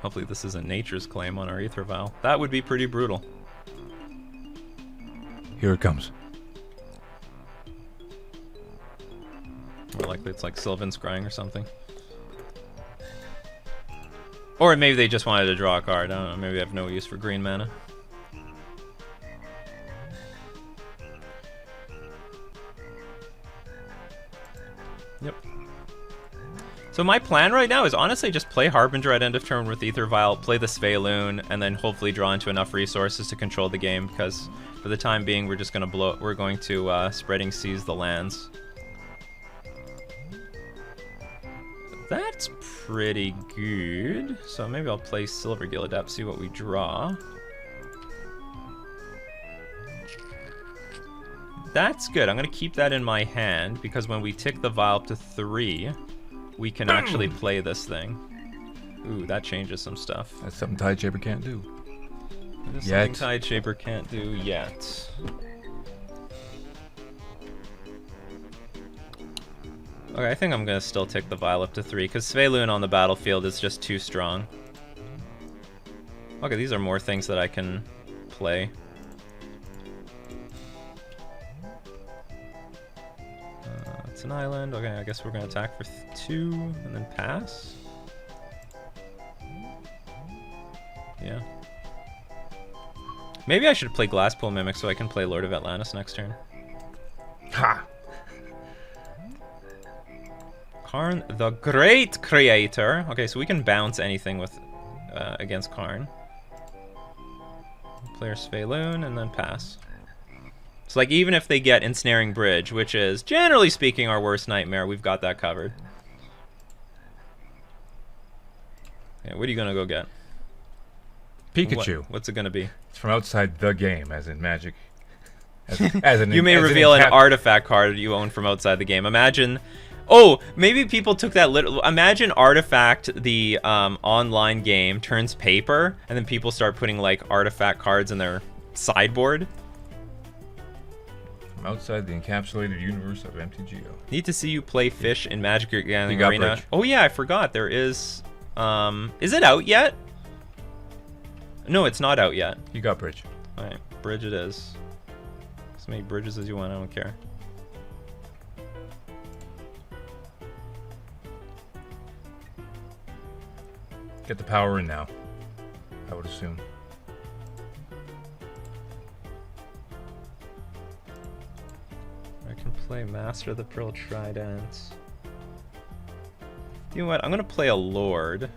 Hopefully this isn't Nature's Claim on our Aether Vial. That would be pretty brutal. Here it comes. More likely it's like Sylvan Scrying or something. Or maybe they just wanted to draw a card. I don't know. Maybe they have no use for green mana. Yep. So my plan right now is honestly just play Harbinger at end of turn with Ether Vial, play the Sveloon, and then hopefully draw into enough resources to control the game, because for the time being we're just gonna we're going to Spreading Seas the lands. That's pretty good. So maybe I'll play Silvergill Adept, see what we draw. That's good. I'm going to keep that in my hand, because when we tick the vial up to 3, we can actually play this thing. Ooh, that changes some stuff. That's something Tideshaper can't do. That's something Tideshaper can't do yet. Okay, I think I'm going to still tick the vial up to 3, because Sveloon on the battlefield is just too strong. Okay, these are more things that I can play. It's an island. Okay, I guess we're going to attack for 2 and then pass. Yeah. Maybe I should play Glasspool Mimic so I can play Lord of Atlantis next turn. Ha! Karn, the Great Creator. Okay, so we can bounce anything with against Karn. Player Sveloon and then pass. So like even if they get Ensnaring Bridge, which is generally speaking our worst nightmare, we've got that covered. Okay, what are you gonna go get? Pikachu. What's it gonna be? It's from outside the game, as in Magic. As in, you may reveal an artifact card you own from outside the game. Imagine. Oh, maybe people took that literal. Imagine Artifact, the online game, turns paper, and then people start putting like artifact cards in their sideboard. From outside the encapsulated universe of MTG. Need to see you play Fish in Magic the Gathering got Arena. Bridge. Oh yeah, I forgot. There is. Is it out yet? No, it's not out yet. You got Bridge. All right, Bridge it is. As many bridges as you want. I don't care. Get the power in now, I would assume. I can play Master of the Pearl Trident. You know what? I'm gonna play a Lord.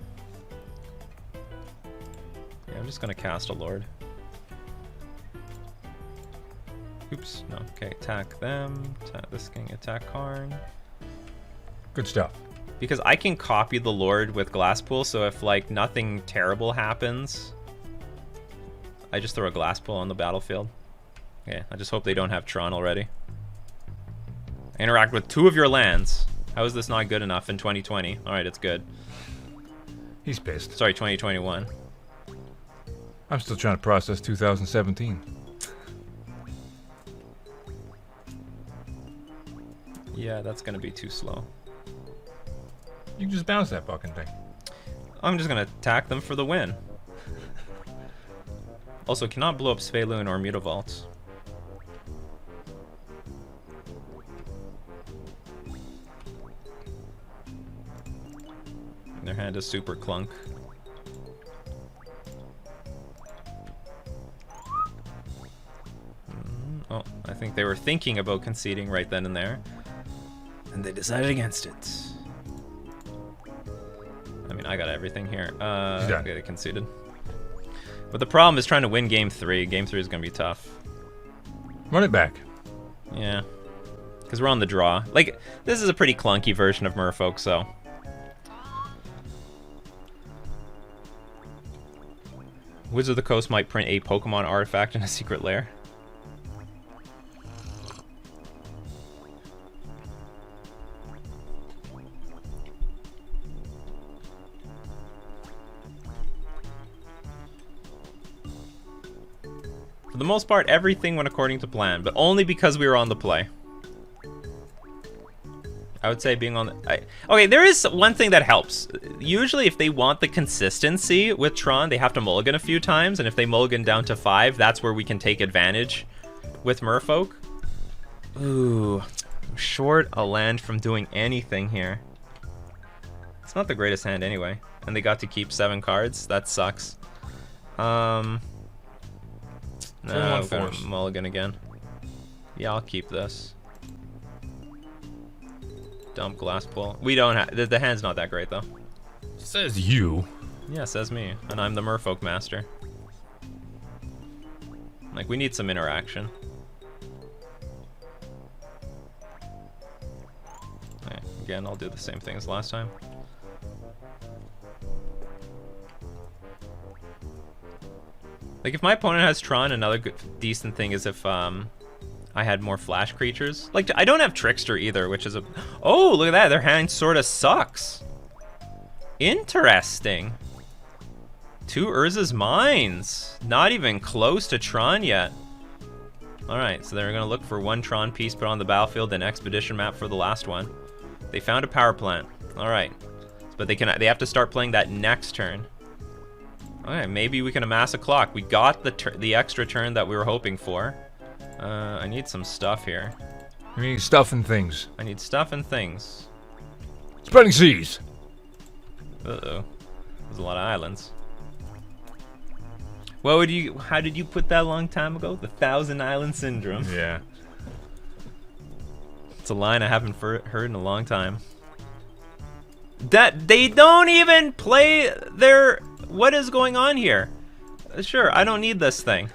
Yeah, I'm just gonna cast a Lord. Oops, no. Okay, attack them. Attack this king, attack Karn. Good stuff. Because I can copy the Lord with Glasspool, so if like nothing terrible happens, I just throw a Glasspool on the battlefield. Okay, I just hope they don't have Tron already. Interact with 2 of your lands. How is this not good enough in 2020? Alright, it's good. He's pissed. Sorry, 2021. I'm still trying to process 2017. Yeah, that's gonna be too slow. You can just bounce that fucking thing. I'm just gonna attack them for the win. Also, cannot blow up Sveloon or Mutavault. Their hand is super clunk. Oh, I think they were thinking about conceding right then and there. And they decided against it. I mean, I got everything here. I got it conceded. But the problem is trying to win game 3. Game 3 is going to be tough. Run it back. Yeah. Because we're on the draw. Like, this is a pretty clunky version of Merfolk, so... Wizard of the Coast might print a Pokemon artifact in a secret lair. For the most part, everything went according to plan, but only because we were on the play. I would say being on the... okay, there is one thing that helps. Usually, if they want the consistency with Tron, they have to mulligan a few times, and if they mulligan down to 5, that's where we can take advantage with Merfolk. Ooh, I'm short a land from doing anything here. It's not the greatest hand anyway, and they got to keep 7 cards. That sucks. No, I'm gonna mulligan again. Yeah, I'll keep this. Dump glass pull. We don't have... The hand's not that great, though. Says you. Yeah, says me. And I'm the Merfolk master. Like, we need some interaction. Okay, again, I'll do the same thing as last time. Like, if my opponent has Tron, another good, decent thing is if I had more flash creatures. Like, I don't have Trickster either, which is a... Oh, look at that. Their hand sort of sucks. Interesting. 2 Urza's Mines. Not even close to Tron yet. Alright, so they're going to look for 1 Tron piece put on the battlefield and expedition map for the last one. They found a power plant. Alright. But they have to start playing that next turn. Okay, maybe we can amass a clock. We got the extra turn that we were hoping for. I need some stuff here. We need stuff and things. I need stuff and things. Spreading seas. Uh-oh. There's a lot of islands. How did you put that a long time ago? The Thousand Island Syndrome. Yeah. It's a line I haven't heard in a long time. That they don't even play their... What is going on here? Sure, I don't need this thing.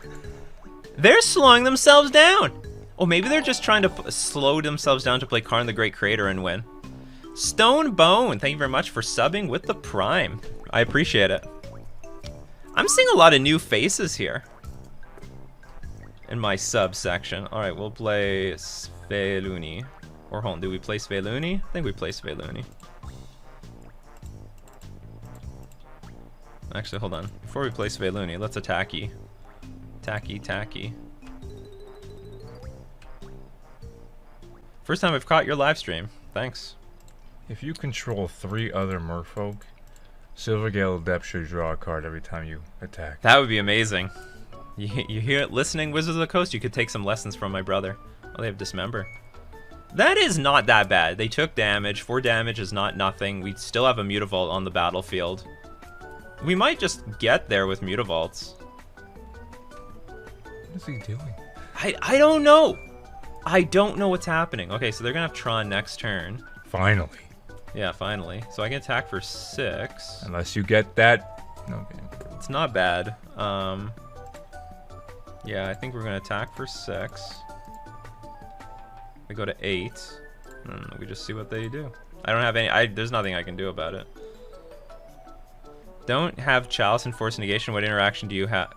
They're slowing themselves down. Oh, maybe they're just trying to slow themselves down to play Karn the Great Creator and win. Stone Bone, thank you very much for subbing with the Prime. I appreciate it. I'm seeing a lot of new faces here in my sub section. All right, we'll play Sveluni. Or hold on, do we play Sveluni? I think we play Sveluni. Actually, hold on. Before we play Sveluni, let's attack you. Tacky. First time I've caught your live stream. Thanks. If you control 3 other Merfolk, Silvergale Adept should draw a card every time you attack. That would be amazing. You hear it? Listening, Wizards of the Coast, you could take some lessons from my brother. Oh, they have Dismember. That is not that bad. They took damage. 4 damage is not nothing. We still have a Mutavault on the battlefield. We might just get there with Mutavaults. What is he doing? I don't know. I don't know what's happening. Okay, so they're gonna have Tron next turn. Finally. Yeah, finally. So I can attack for 6. Unless you get that. Okay. It's not bad. Yeah, I think we're gonna attack for 6. We go to 8. We just see what they do. I don't have any. There's nothing I can do about it. Don't have Chalice and Force Negation. What interaction do you have?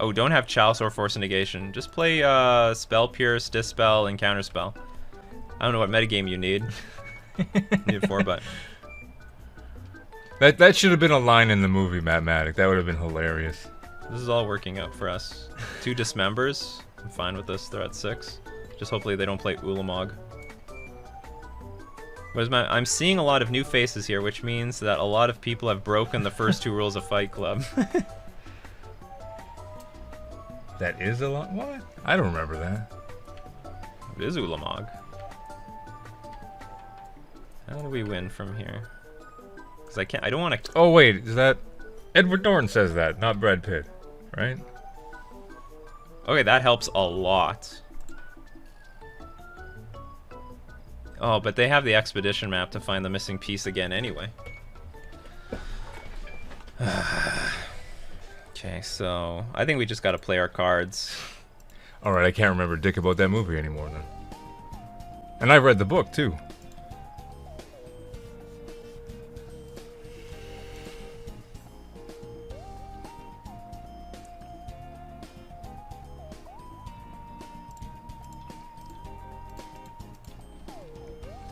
Oh, don't have Chalice or Force Negation. Just play Spell Pierce, Dispel, and Counterspell. I don't know what metagame you need. Need 4, but that should have been a line in the movie, Mathematic. That would have been hilarious. this is all working out for us. 2 Dismembers. I'm fine with this. They're at 6. Just hopefully they don't play Ulamog. I'm seeing a lot of new faces here, which means that a lot of people have broken the first 2 rules of Fight Club. That is a lot? What? I don't remember that. It is Ulamog. How do we win from here? Because I don't want to... Oh, wait, is that... Edward Norton says that, not Brad Pitt, right? Okay, that helps a lot. Oh, but they have the expedition map to find the missing piece again anyway. Okay, so I think we just got to play our cards. Alright, I can't remember dick about that movie anymore then. And I've read the book too.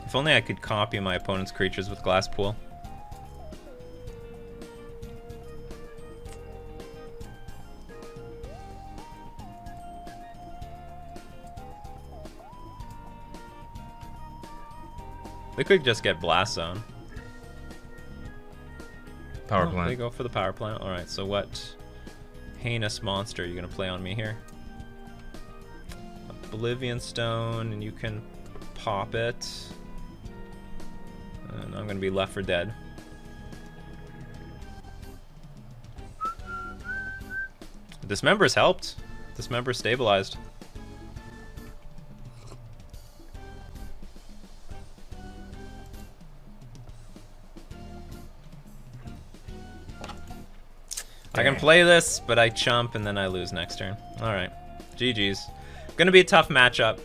If only I could copy my opponent's creatures with Glass Pool. They could just get Blast Zone. Power They plant. go for the power plant. Alright, so what heinous monster are you going to play on me here? Oblivion Stone, and you can pop it. And I'm going to be left for dead. Dismember's helped. Dismember stabilized. I can play this, but I chump and then I lose next turn. All right, GG's. Gonna be a tough matchup.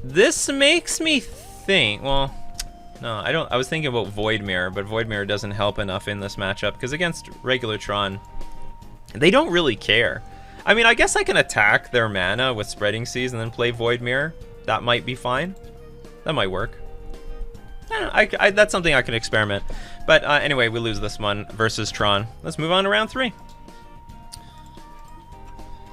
This makes me think. Well, no, I don't. I was thinking about Void Mirror, but Void Mirror doesn't help enough in this matchup because against regular Tron, they don't really care. I mean, I guess I can attack their mana with Spreading Seas and then play Void Mirror. That might be fine. That might work. That's something I can experiment. But anyway, we lose this one versus Tron. Let's move on to round 3.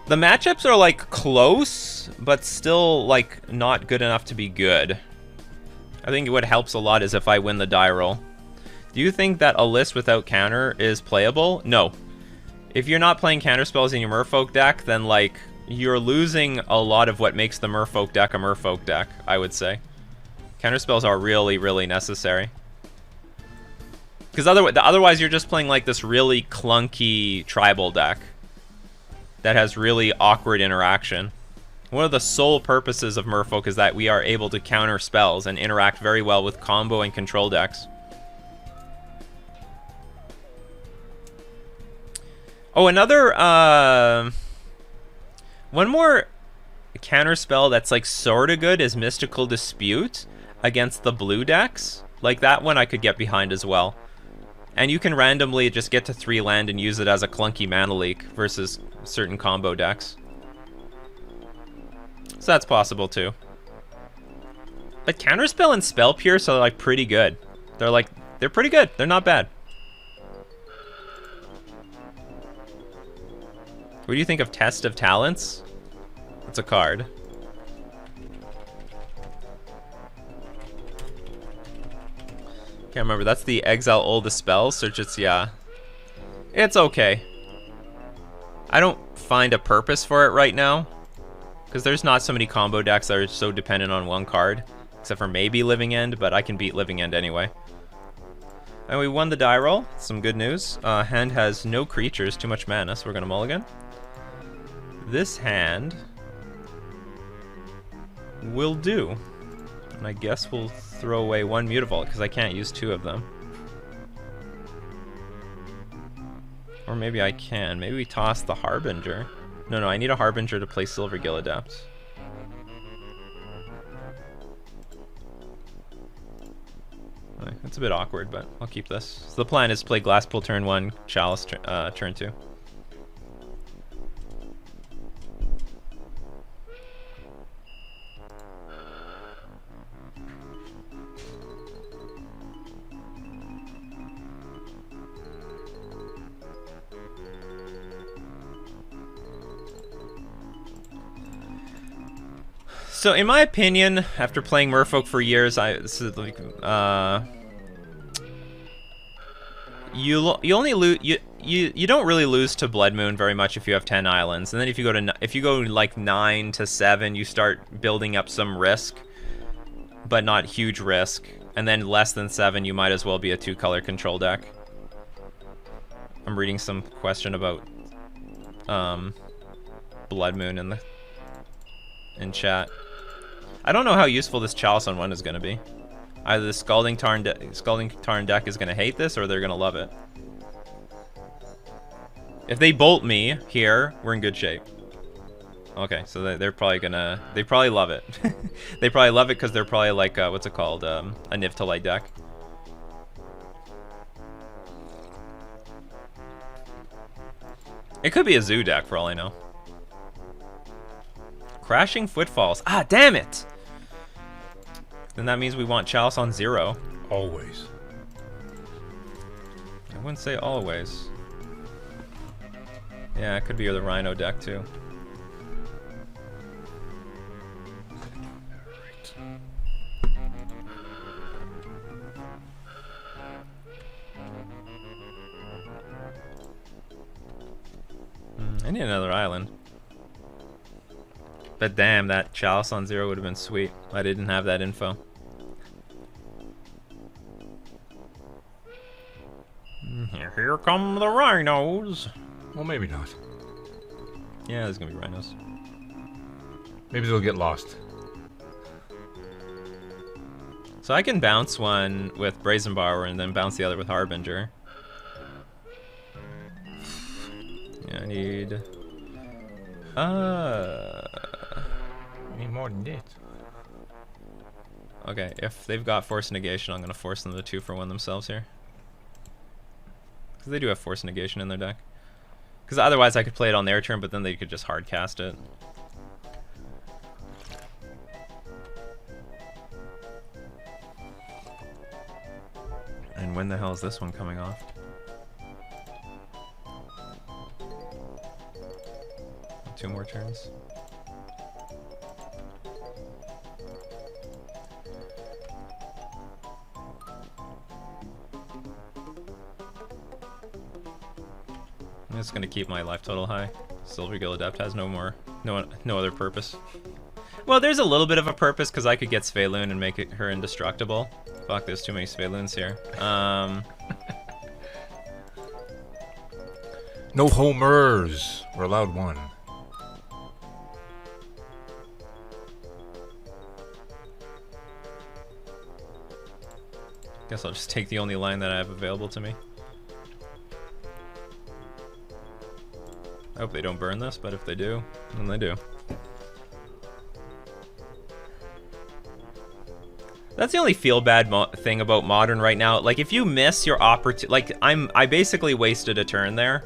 The matchups are like close, but still like not good enough to be good. I think what helps a lot is if I win the die roll. Do you think that a list without counter is playable? No. If you're not playing counter spells in your Merfolk deck, then like you're losing a lot of what makes the Merfolk deck a Merfolk deck, I would say. Counter spells are really, really necessary. Because otherwise you're just playing like this really clunky tribal deck that has really awkward interaction. One of the sole purposes of Merfolk is that we are able to counter spells and interact very well with combo and control decks. Oh, another, one more counter spell that's like sort of good is Mystical Dispute against the blue decks. Like that one I could get behind as well. And you can randomly just get to 3 land and use it as a clunky mana leak versus certain combo decks. So that's possible too. But Counterspell and Spell Pierce are like pretty good. They're pretty good. They're not bad. What do you think of Test of Talents? It's a card. Can't remember. That's the Exile Oldest Spells. Search it's, yeah. It's okay. I don't find a purpose for it right now. Because there's not so many combo decks that are so dependent on one card. Except for maybe Living End, but I can beat Living End anyway. And we won the die roll. Some good news. Hand has no creatures, too much mana, so we're going to mulligan. This hand will do. And I guess we'll throw away 1 Mutavault because I can't use 2 of them. Or maybe I can. Maybe we toss the Harbinger. No, I need a Harbinger to play Silvergill Adept. It's a bit awkward, but I'll keep this. So the plan is to play Glasspool turn 1, Chalice turn 2. So in my opinion, after playing Merfolk for years, you only lose you don't really lose to Blood Moon very much if you have 10 islands, and then if you go like 9 to 7, you start building up some risk, but not huge risk, and then less than 7, you might as well be a 2-color control deck. I'm reading some question about Blood Moon in chat. I don't know how useful this Chalice on 1 is going to be. Either the Scalding Tarn deck is going to hate this, or they're going to love it. If they bolt me here, we're in good shape. Okay, so they're probably gonna... They probably love it. They probably love it because they're probably like, what's it called? A Niftalite deck. It could be a Zoo deck for all I know. Crashing Footfalls. Ah, damn it! Then that means we want Chalice on 0. Always. I wouldn't say always. Yeah, it could be the Rhino deck too. I need another island. But damn, that Chalice on 0 would have been sweet. I didn't have that info. Here come the rhinos. Well, maybe not. Yeah, there's gonna be rhinos. Maybe they'll get lost. So I can bounce one with Brazen Borrower and then bounce the other with Harbinger. Yeah, I need... We need more than this. Okay, if they've got Force Negation, I'm going to force them to 2-for-1 themselves here. Because they do have Force Negation in their deck. Because otherwise I could play it on their turn, but then they could just hard cast it. And when the hell is this one coming off? Two more turns. I'm just gonna keep my life total high. Silver Gill Adept has no other purpose. Well, there's a little bit of a purpose because I could get Svelune and make her indestructible. Fuck, there's too many Svelunes here. No homers. We're allowed one. Guess I'll just take the only line that I have available to me. I hope they don't burn this, but if they do, then they do. That's the only feel-bad thing about Modern right now. Like, if you miss your opportunity... Like, I basically wasted a turn there.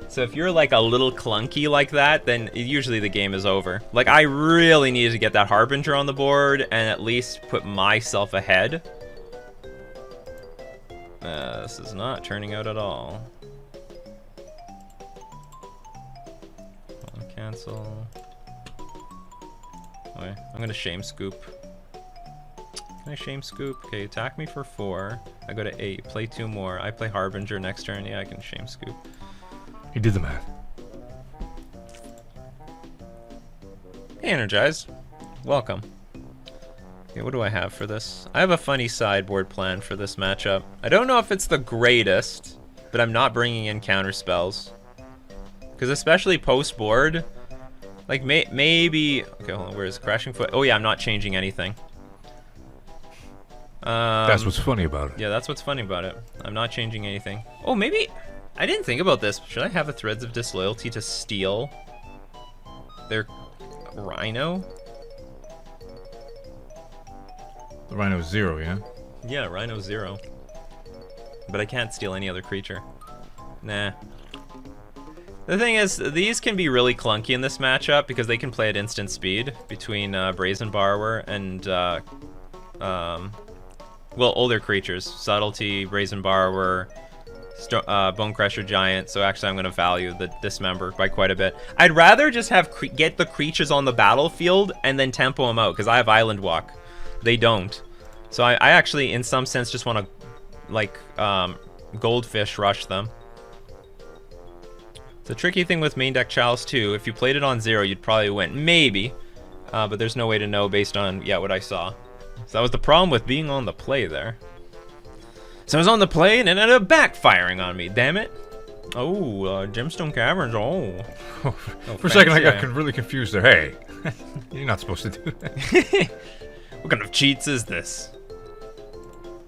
So if you're, like, a little clunky like that, then usually the game is over. Like, I really needed to get that Harbinger on the board and at least put myself ahead. This is not turning out at all. Cancel. Wait, I'm gonna Shame Scoop. Can I Shame Scoop? Okay, attack me for 4. I go to 8, play 2 more. I play Harbinger next turn. Yeah, I can Shame Scoop. He did the math. Hey, Energized. Welcome. Okay, what do I have for this? I have a funny sideboard plan for this matchup. I don't know if it's the greatest, but I'm not bringing in counter spells. Because especially post-board, like maybe... Okay, hold on, where's Crashing Foot? Oh yeah, I'm not changing anything. That's what's funny about it. Yeah, that's what's funny about it. I'm not changing anything. Oh, maybe... I didn't think about this. Should I have a Threads of Disloyalty to steal their Rhino? The Rhino's 0, yeah? Yeah, Rhino 0. But I can't steal any other creature. Nah. The thing is, these can be really clunky in this matchup because they can play at instant speed between Brazen Borrower and, well, older creatures. Subtlety, Brazen Borrower, Bone Crusher Giant. So actually I'm going to value the Dismember by quite a bit. I'd rather just have get the creatures on the battlefield and then tempo them out because I have Island Walk. They don't. So I actually, in some sense, just want to, like, Goldfish rush them. The tricky thing with main deck Chalice too, if you played it on 0, you'd probably win. Maybe. But there's no way to know based on, yeah, what I saw. So that was the problem with being on the play there. So I was on the play and it ended up backfiring on me, damn it. Oh, Gemstone Caverns, oh. For a second I got really confused there. Hey, you're not supposed to do that. What kind of cheats is this?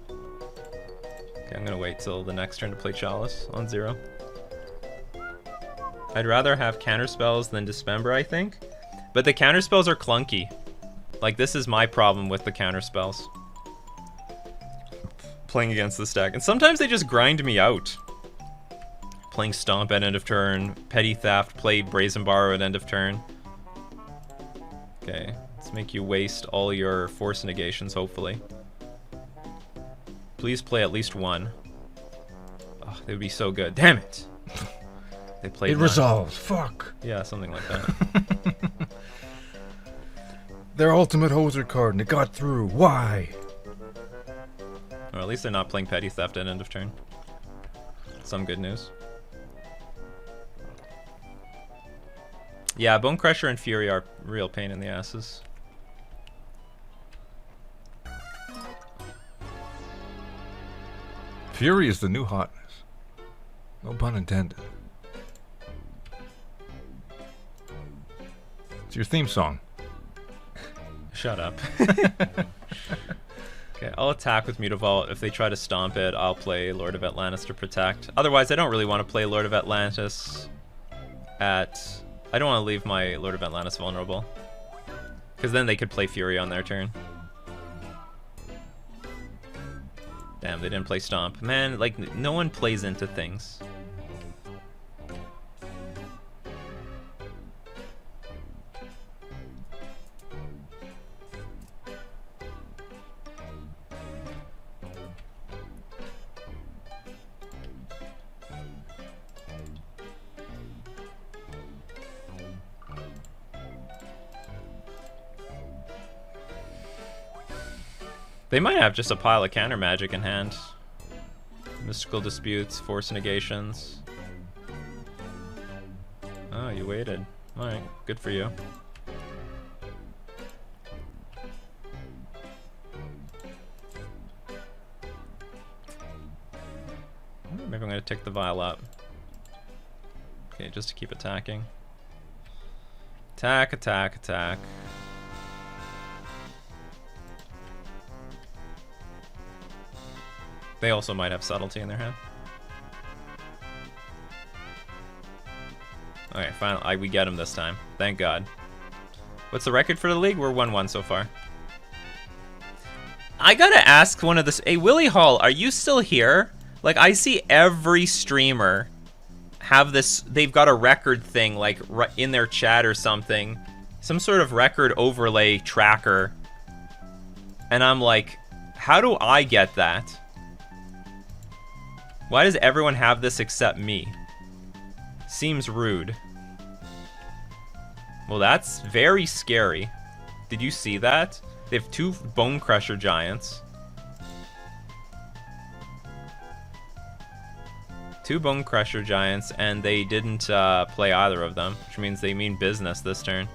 Okay, I'm gonna wait till the next turn to play Chalice on 0. I'd rather have counterspells than Dismember, I think. But the counterspells are clunky. Like, this is my problem with the counterspells. Playing against this deck. And sometimes they just grind me out. Playing Stomp at end of turn. Petty Theft, play Brazen Borrow at end of turn. Okay, let's make you waste all your Force Negations, hopefully. Please play at least 1. Oh, they would be so good. Damn it! They played it resolves. Fuck. Yeah, something like that. Their ultimate hoser card and it got through. Why? Or at least they're not playing Petty Theft at end of turn. Some good news. Yeah, Bone Crusher and Fury are real pain in the asses. Fury is the new hotness. No pun intended. It's your theme song. Shut up. Okay, I'll attack with Mutavault. If they try to stomp it, I'll play Lord of Atlantis to protect. Otherwise, I don't really want to play Lord of Atlantis. at... I don't want to leave my Lord of Atlantis vulnerable. Because then they could play Fury on their turn. Damn, they didn't play Stomp. Man, like, no one plays into things. They might have just a pile of counter magic in hand. Mystical disputes, force negations. Oh, you waited. Alright, good for you. Maybe I'm gonna tick the vial up. Okay, just to keep attacking. Attack, attack, attack. They also might have subtlety in their hand. Okay, finally, we get him this time. Thank God. What's the record for the league? We're 1-1 so far. I gotta ask one of this. Hey, Willie Hall, are you still here? Like, I see every streamer have this. They've got a record thing, like, in their chat or something. Some sort of record overlay tracker. And I'm like, how do I get that? Why does everyone have this except me? Seems rude. Well, that's very scary. Did you see that? They have 2 Bone Crusher Giants. 2 Bone Crusher Giants, and they didn't play either of them, which means they mean business this turn.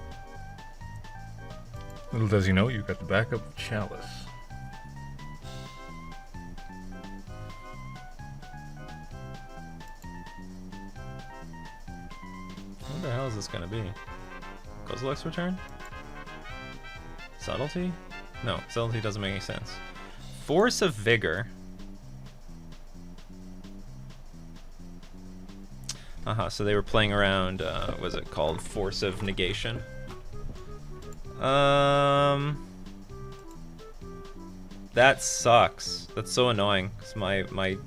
Little does he know, you got the backup Chalice. What the hell is this gonna be? Kozilek's return? Subtlety? No, subtlety doesn't make any sense. Force of Vigor. So they were playing around, what was it called? Force of Negation. That sucks. That's so annoying, because my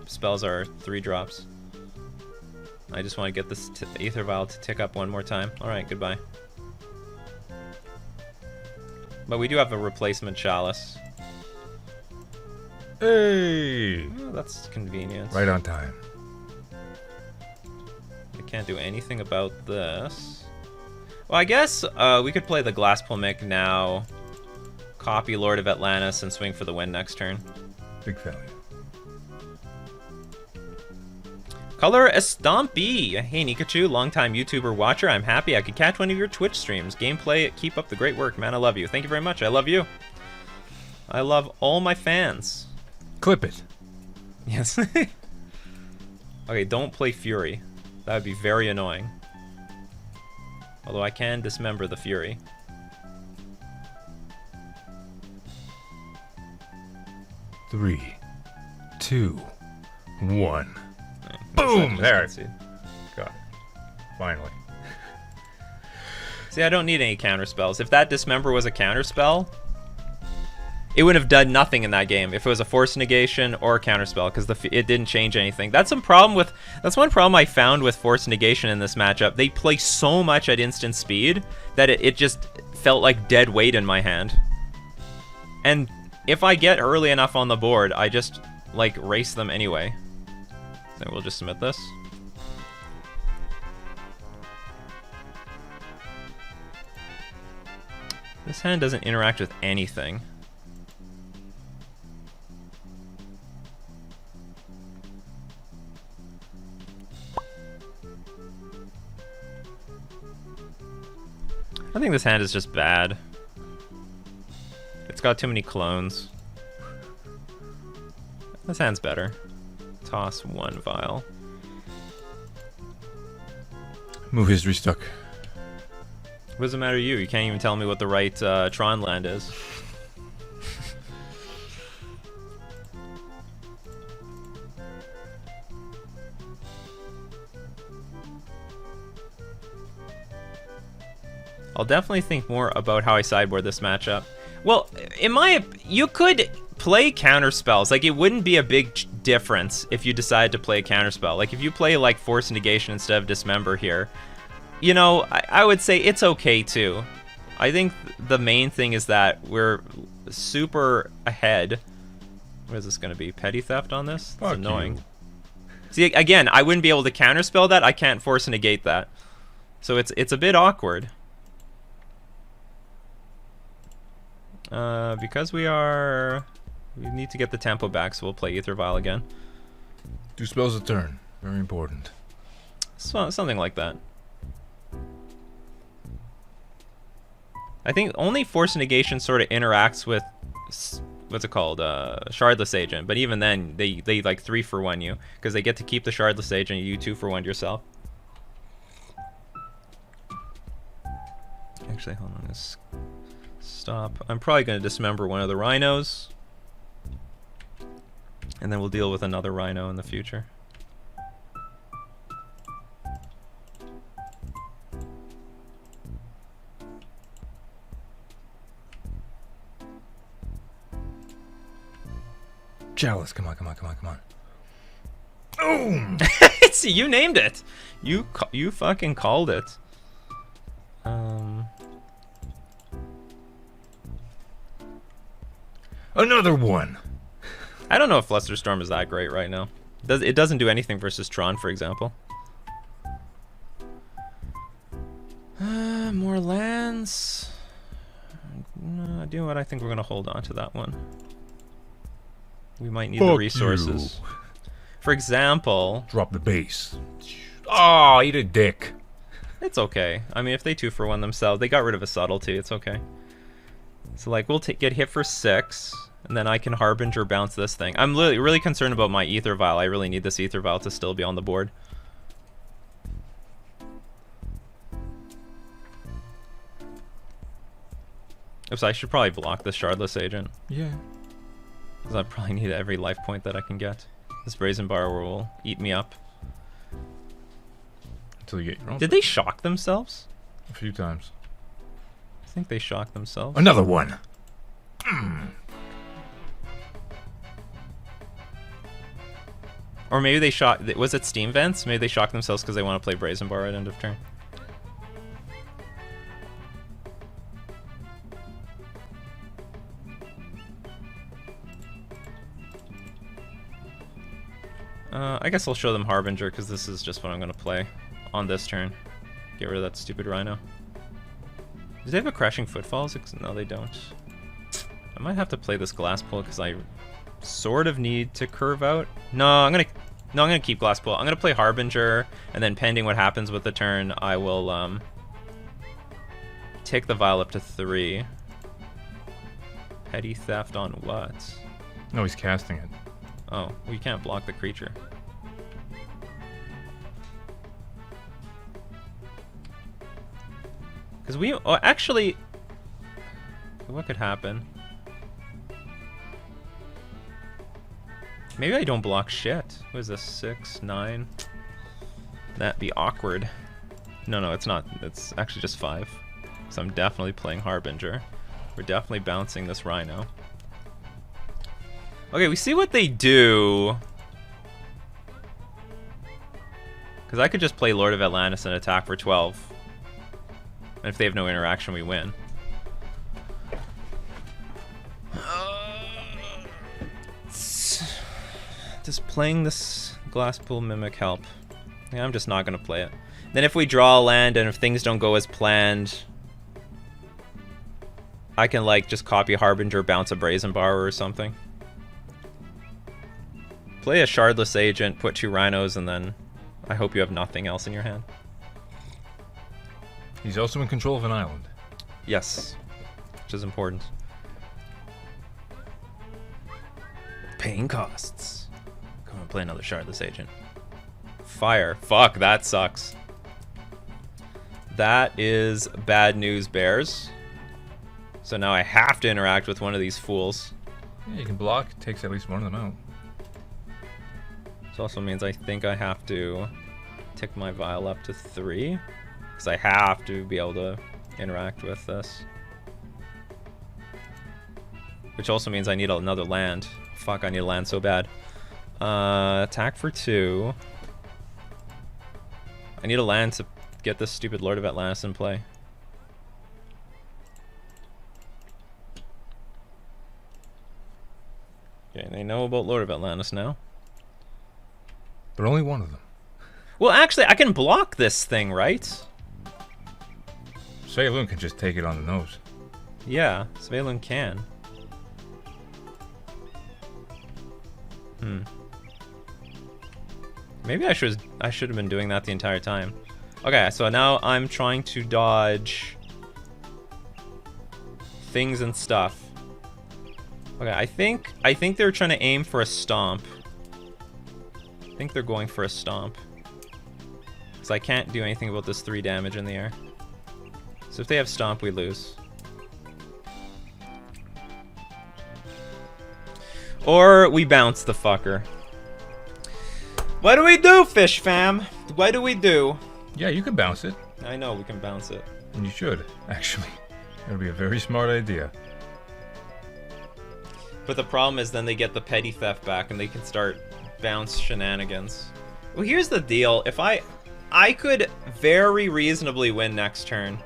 spells are 3 drops. I just want to get this Aether Vial to tick up one more time. Alright, goodbye. But we do have a replacement Chalice. Hey! Oh, that's convenient. Right on time. I can't do anything about this. Well, I guess we could play the Glass Plummic now, copy Lord of Atlantis, and swing for the win next turn. Big value. Color Estampy. Hey Nikachu, longtime YouTuber watcher. I'm happy I could catch one of your Twitch streams. Gameplay, keep up the great work, man. I love you. Thank you very much. I love you. I love all my fans. Clip it. Yes. Okay, don't play Fury. That would be very annoying. Although I can dismember the Fury. Three, 2, 1. Okay, Boom! There. see. Got it. Finally. See, I don't need any counter spells. If that Dismember was a counter spell, it would have done nothing in that game. If it was a Force Negation or a counter spell, because it didn't change anything. That's one problem I found with Force Negation in this matchup. They play so much at instant speed that it just felt like dead weight in my hand. And if I get early enough on the board, I just like race them anyway. So we'll just submit this. This hand doesn't interact with anything. I think this hand is just bad. It's got too many clones. This hand's better. Toss 1 vial. Move history stuck. What does it matter to you? You can't even tell me what the right Tron land is. I'll definitely think more about how I sideboard this matchup. Well, you could play counter spells. Like, it wouldn't be a big difference if you decide to play a counter spell. Like, if you play like Force Negation instead of Dismember here, you know, I would say it's okay too. I think the main thing is that we're super ahead. What is this going to be? Petty Theft on this? That's annoying. You. See, again, I wouldn't be able to counterspell that. I can't Force Negate that. So it's a bit awkward. Because we need to get the tempo back, so we'll play Aether Vial again. 2 spells a turn. Very important. So, something like that. I think only Force Negation sort of interacts with, what's it called, Shardless Agent. But even then, they like 3-for-1 you, because they get to keep the Shardless Agent, you 2-for-1 yourself. Actually, hold on, let's stop. I'm probably going to dismember one of the rhinos, and then we'll deal with another rhino in the future. Chalice, come on, come on, come on, come on. Boom! See, you named it. You fucking called it. Another one. I don't know if Flusterstorm is that great right now. It doesn't do anything versus Tron, for example. More lands. No, you know what? I think we're gonna hold on to that one. We might need the resources. You. For example, Drop the base. Oh, eat a dick. it's okay. I mean, if they 2-for-1 themselves, they got rid of a subtlety. It's okay. So like, we'll get hit for 6, and then I can Harbinger bounce this thing. I'm really concerned about my Aether Vial. I really need this Aether Vial to still be on the board. Oops, I should probably block this Shardless Agent. Yeah. Because I probably need every life point that I can get. This Brazen Borrower will eat me up. Until you get your own. Did they shock themselves? A few times. I think they shocked themselves. Another one. Or maybe they shocked... Was it Steam Vents? Maybe they shocked themselves because they want to play Brazen Bar at end of turn. I guess I'll show them Harbinger because this is just what I'm going to play on this turn. Get rid of that stupid Rhino. Do they have a Crashing Footfalls? No, they don't. I might have to play this Glass Pull because I sort of need to curve out. No, I'm gonna keep Glass Pull. I'm gonna play Harbinger, and then pending what happens with the turn, I will take the Vial up to 3. Petty Theft on what? No, he's casting it. Oh, well, you can't block the creature. Because we... Oh, actually... What could happen? Maybe I don't block shit. What is this? 6, 9? That'd be awkward. No, it's not. It's actually just 5. So I'm definitely playing Harbinger. We're definitely bouncing this Rhino. Okay, we see what they do. Because I could just play Lord of Atlantis and attack for 12. And if they have no interaction, we win. Does playing this Glasspool Mimic help? Yeah, I'm just not going to play it. Then if we draw a land and if things don't go as planned, I can like just copy Harbinger, bounce a Brazen Borrower or something. Play a Shardless Agent, put 2 Rhinos, and then I hope you have nothing else in your hand. He's also in control of an island. Yes, which is important. Paying costs. Come on, play another Shardless Agent. Fire. Fuck, that sucks. That is bad news, Bears. So now I have to interact with one of these fools. Yeah, you can block. Takes at least one of them out. This also means I think I have to tick my Vial up to 3. Because I have to be able to interact with this. Which also means I need another land. Fuck, I need a land so bad. Attack for 2. I need a land to get this stupid Lord of Atlantis in play. Okay, they know about Lord of Atlantis now. But only one of them. Well, actually, I can block this thing, right? Saloon can just take it on the nose. Yeah, Svalin can. Maybe I should have been doing that the entire time. Okay, so now I'm trying to dodge things and stuff. Okay, I think they're trying to aim for a stomp. I think they're going for a stomp. Because I can't do anything about this 3 damage in the air. So if they have stomp, we lose. Or we bounce the fucker. What do we do, fish fam? What do we do? Yeah, you can bounce it. I know, we can bounce it. And you should, actually. It would be a very smart idea. But the problem is then they get the petty theft back and they can start bounce shenanigans. Well, here's the deal. If I could very reasonably win next turn.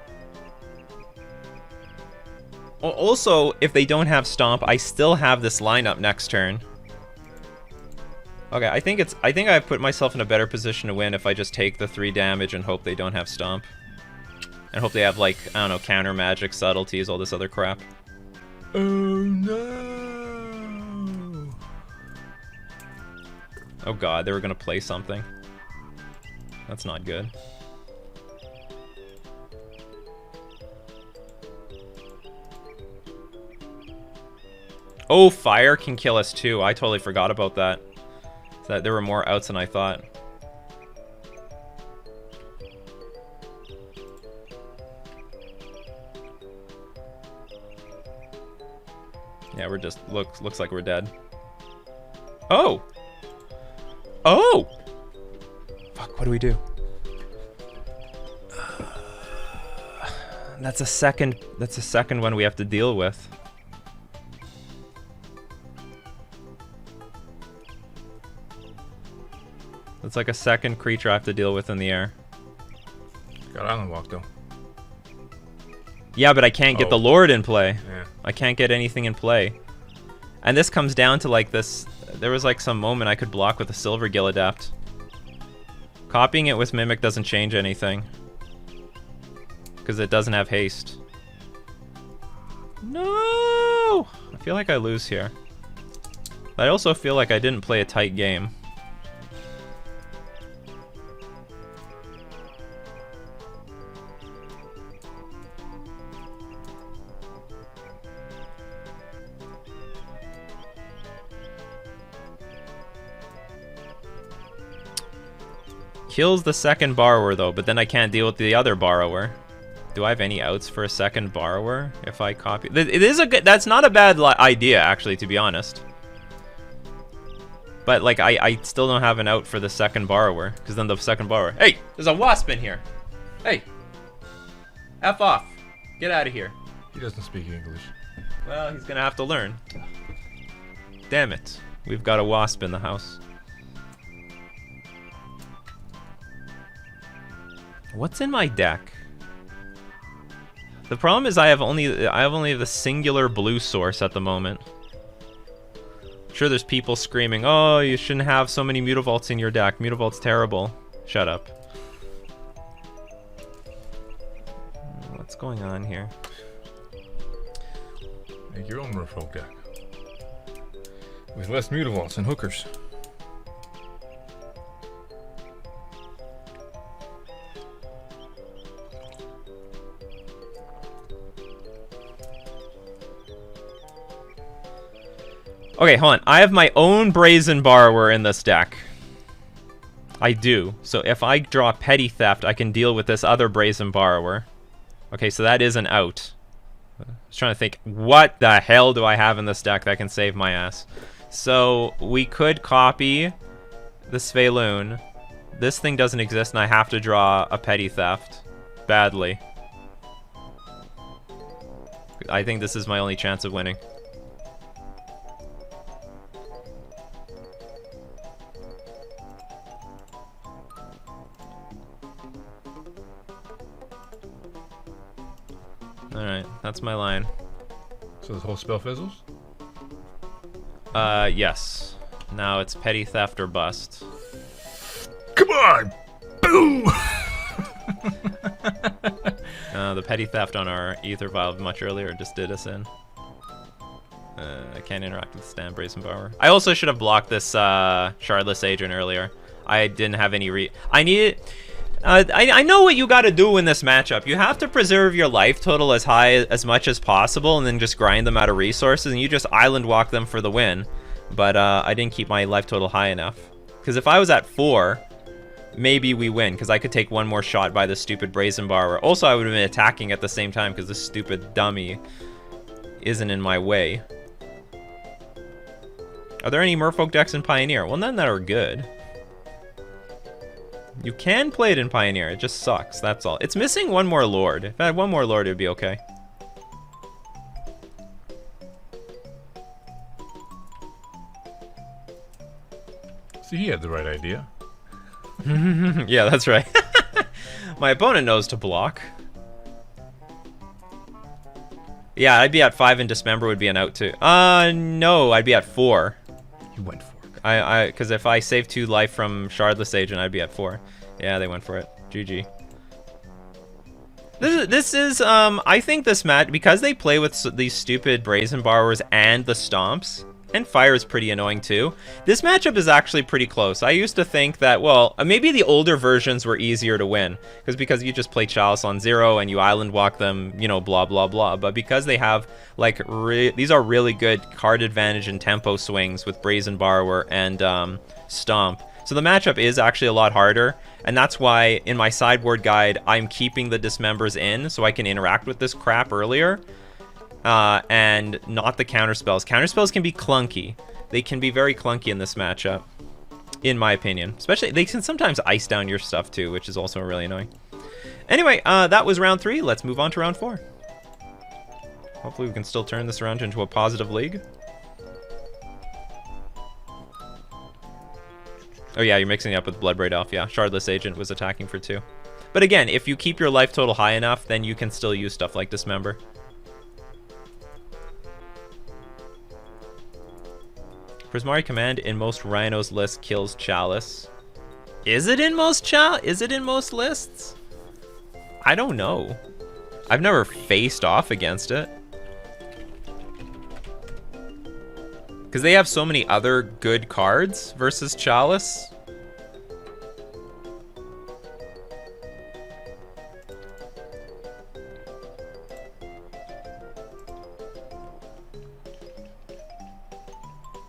Also, if they don't have stomp, I still have this lineup next turn. Okay, I think I've put myself in a better position to win if I just take the 3 damage and hope they don't have stomp. And hope they have, like, I don't know, counter magic, subtleties, all this other crap. Oh no! Oh god, they were gonna play something. That's not good. Oh, fire can kill us too. I totally forgot about that. That there were more outs than I thought. Yeah, we're just looks like we're dead. Oh. Oh. Fuck, what do we do? That's a second one we have to deal with. It's like a second creature I have to deal with in the air. Got Island Walk though. Yeah, but I can't get the Lord in play. Yeah. I can't get anything in play. And this comes down to like this. There was like some moment I could block with a Silver Gill Adept. Copying it with Mimic doesn't change anything. Because it doesn't have haste. No! I feel like I lose here. But I also feel like I didn't play a tight game. Kills the second borrower though, but then I can't deal with the other borrower. Do I have any outs for a second borrower if I copy? It is a good. That's not a bad idea actually, to be honest. But like I still don't have an out for the second borrower because then the second borrower. Hey, there's a wasp in here. Hey, F off. Get out of here. He doesn't speak English. Well, he's gonna have to learn. Damn it. We've got a wasp in the house. What's in my deck? The problem is I have only the singular blue source at the moment. I'm sure there's people screaming, "Oh, you shouldn't have so many Mutavaults in your deck. Mutavault's terrible." Shut up. What's going on here? Make your own Merfolk deck. With less Mutavaults and hookers. Okay, hold on. I have my own Brazen Borrower in this deck. I do. So if I draw Petty Theft, I can deal with this other Brazen Borrower. Okay, so that is an out. I was trying to think, what the hell do I have in this deck that can save my ass? So we could copy the Svalun. This thing doesn't exist, and I have to draw a Petty Theft. Badly. I think this is my only chance of winning. Alright, that's my line. So this whole spell fizzles? Yes. Now it's petty theft or bust. Come on! Boom! The petty theft on our ether valve much earlier just did us in. I can't interact with Stan Brazenbauer. I also should have blocked this Shardless Agent earlier. I didn't have any I needed... I know what you gotta do in this matchup. You have to preserve your life total as high as much as possible and then just grind them out of resources, and you just island walk them for the win. But I didn't keep my life total high enough. Because if I was at 4, maybe we win, because I could take one more shot by the stupid Brazenbauer. Also, I would have been attacking at the same time because this stupid dummy isn't in my way. Are there any Merfolk decks in Pioneer? Well, none that are good. You can play it in Pioneer, it just sucks, that's all. It's missing one more Lord. If I had one more Lord, it would be okay. See, he had the right idea. Yeah, that's right. My opponent knows to block. Yeah, I'd be at 5 and Dismember would be an out too. No, I'd be at 4. You went for it. Because if I save 2 life from Shardless Agent, I'd be at 4. Yeah, they went for it. GG. This is I think this match, because they play with these stupid Brazen Borrowers and the Stomps, and Fire is pretty annoying too, this matchup is actually pretty close. I used to think that, well, maybe the older versions were easier to win, because you just play Chalice on 0 and you island walk them, you know, blah, blah, blah. But because they have, like, these are really good card advantage and tempo swings with Brazen Borrower and Stomp. So the matchup is actually a lot harder, and that's why in my sideboard guide, I'm keeping the Dismembers in so I can interact with this crap earlier. And not the counterspells. Counterspells can be clunky. They can be very clunky in this matchup, in my opinion. Especially, they can sometimes ice down your stuff too, which is also really annoying. Anyway, that was round 3. Let's move on to round 4. Hopefully we can still turn this around into a positive league. Oh yeah, you're mixing it up with Bloodbraid Elf. Yeah, Shardless Agent was attacking for 2. But again, if you keep your life total high enough, then you can still use stuff like Dismember. Prismari Command in most Rhinos lists kills Chalice. Is it in most lists? I don't know. I've never faced off against it. Because they have so many other good cards versus Chalice.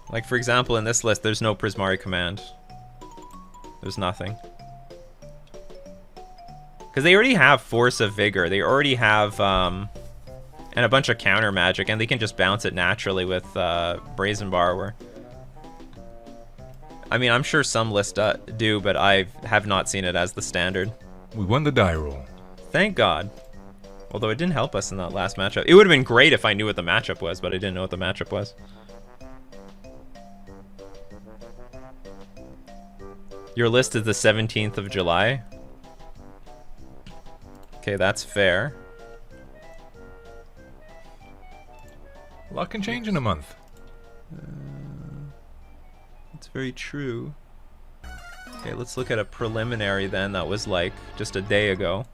Like, for example, in this list, there's no Prismari Command. There's nothing. Because they already have Force of Vigor. They already have, and a bunch of counter magic, and they can just bounce it naturally with Brazen Borrower. I mean, I'm sure some lists do, but I have not seen it as the standard. We won the die roll. Thank God. Although it didn't help us in that last matchup. It would have been great if I knew what the matchup was, but I didn't know what the matchup was. Your list is the 17th of July. Okay, that's fair. A lot can change in a month. That's very true. Okay, let's look at a preliminary then that was like just a day ago.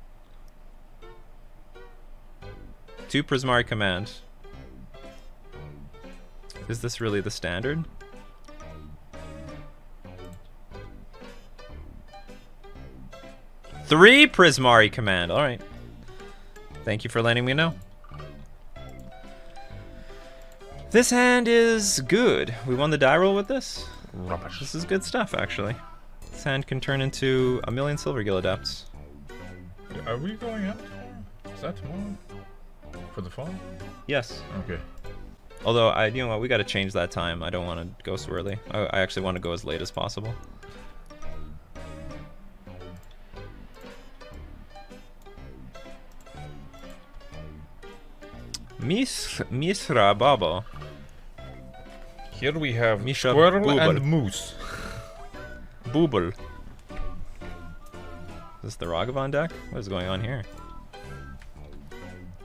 2 Prismari Command. Is this really the standard? Three Prismari Command. All right. Thank you for letting me know. This hand is good. We won the die roll with this. Rubbish. This is good stuff, actually. This hand can turn into 1,000,000 Silver Gill Adepts. Are we going out tomorrow? Is that tomorrow? For the fall? Yes. Okay. Although, you know what, we gotta change that time. I don't want to go so early. I actually want to go as late as possible. Misra Babo. Here we have Misha squirrel Booble. and moose. Booble. Is this the Ragavan deck? What is going on here?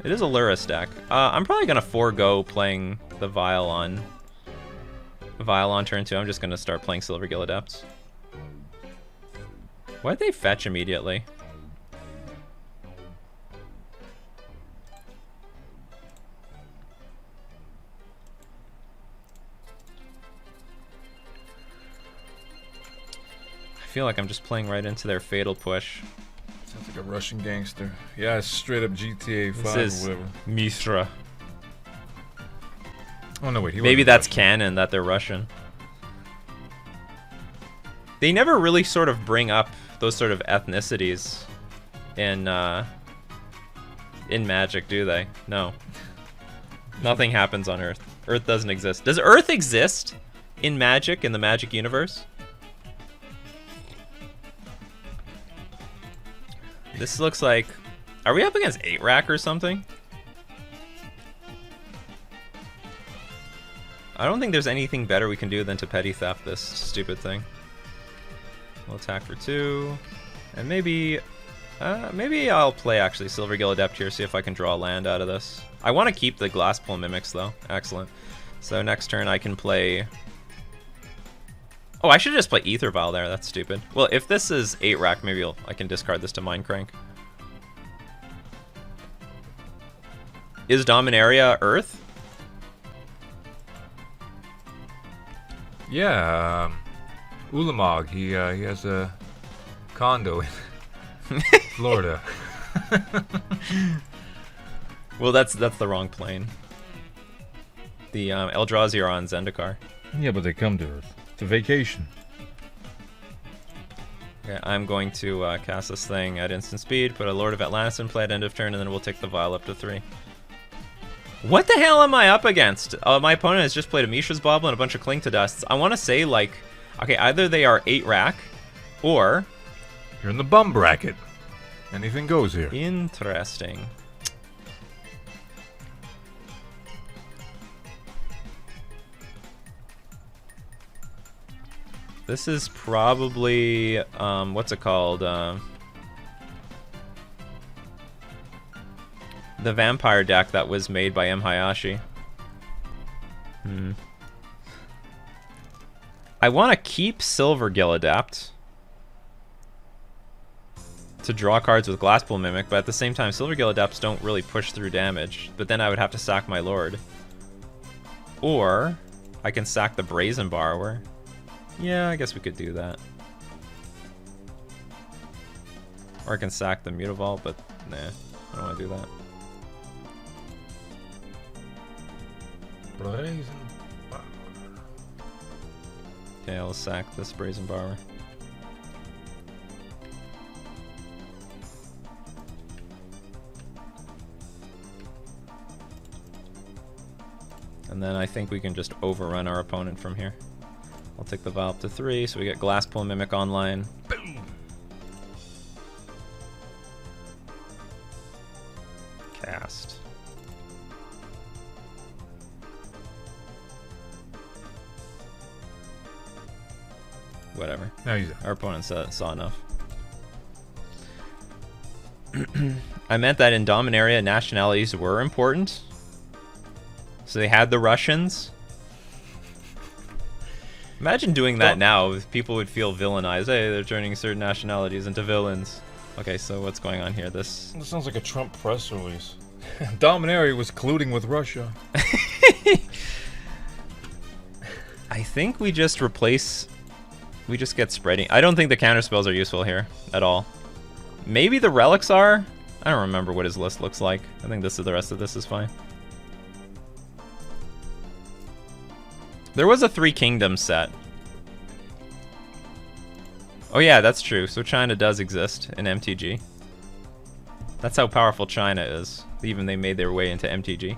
It is a Luris deck. I'm probably gonna forego playing the Vial on turn 2. I'm just gonna start playing Silvergill Adepts. Why'd they fetch immediately? I feel like I'm just playing right into their fatal push. Sounds like a Russian gangster. Yeah, it's straight up GTA 5 This is or whatever. Misra. Oh no, wait. Maybe wasn't that's Russian. canon that they're Russian. They never really sort of bring up those sort of ethnicities in Magic, do they? No. Nothing happens on Earth. Earth doesn't exist. Does Earth exist in Magic, in the Magic universe? This looks like... Are we up against 8-Rack or something? I don't think there's anything better we can do than to petty theft this stupid thing. We'll attack for 2. And maybe I'll play actually Silvergill Adept here, see if I can draw a land out of this. I want to keep the Glasspool Mimics though. Excellent. So next turn I can play... Oh, I should just play Aether Vial there. That's stupid. Well, if this is 8-Rack, maybe I can discard this to Mindcrank. Is Dominaria Earth? Yeah, Ulamog, he has a condo in Florida. Well, that's the wrong plane. The Eldrazi are on Zendikar. Yeah, but they come to Earth. It's a vacation. Okay, I'm going to cast this thing at instant speed, put a Lord of Atlantis in play at end of turn, and then we'll take the Vial up to 3. What the hell am I up against? My opponent has just played a Mishra's Bauble and a bunch of Cling to Dusts. I want to say, like, okay, either they are 8-Rack, or... You're in the bum bracket. Anything goes here. Interesting. This is probably, what's it called? The vampire deck that was made by M. Hayashi. I want to keep Silvergill Adept to draw cards with Glasspool Mimic, but at the same time, Silvergill Adepts don't really push through damage. But then I would have to sack my Lord. Or I can sack the Brazen Borrower. Yeah, I guess we could do that. Or I can sack the Mutavault, but nah, I don't want to do that. Brazen. Okay, I'll sack this Brazen Borrower. And then I think we can just overrun our opponent from here. I'll take the Vial up to 3, so we get Glasspool Mimic online. Boom. Cast. Whatever. Now he's Our opponent saw enough. I meant that in Dominaria, nationalities were important. So they had the Russians. Imagine doing that now. People would feel villainized. Hey, they're turning certain nationalities into villains. Okay, so what's going on here? This sounds like a Trump press release. Dominaria was colluding with Russia. I think we just replace... We just get spreading. I don't think the counter spells are useful here at all. Maybe the relics are? I don't remember what his list looks like. I think the rest of this is fine. There was a 3 Kingdoms set. Oh yeah, that's true. So China does exist in MTG. That's how powerful China is. Even they made their way into MTG.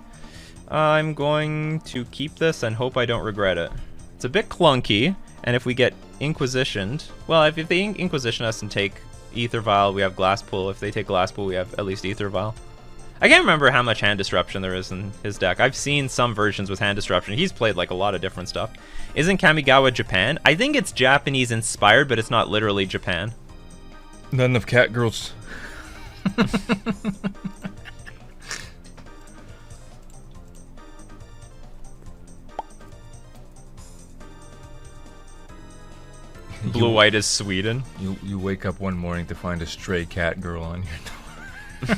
I'm going to keep this and hope I don't regret it. It's a bit clunky, and if we get Inquisitioned... Well, if they Inquisition us and take Aether Vial, we have Glasspool. If they take Glasspool, we have at least Aether Vial. I can't remember how much hand disruption there is in his deck. I've seen some versions with hand disruption. He's played like a lot of different stuff. Isn't Kamigawa Japan? I think it's Japanese inspired, but it's not literally Japan. Not enough cat girls. Blue-white is Sweden. You wake up one morning to find a stray cat girl on your door.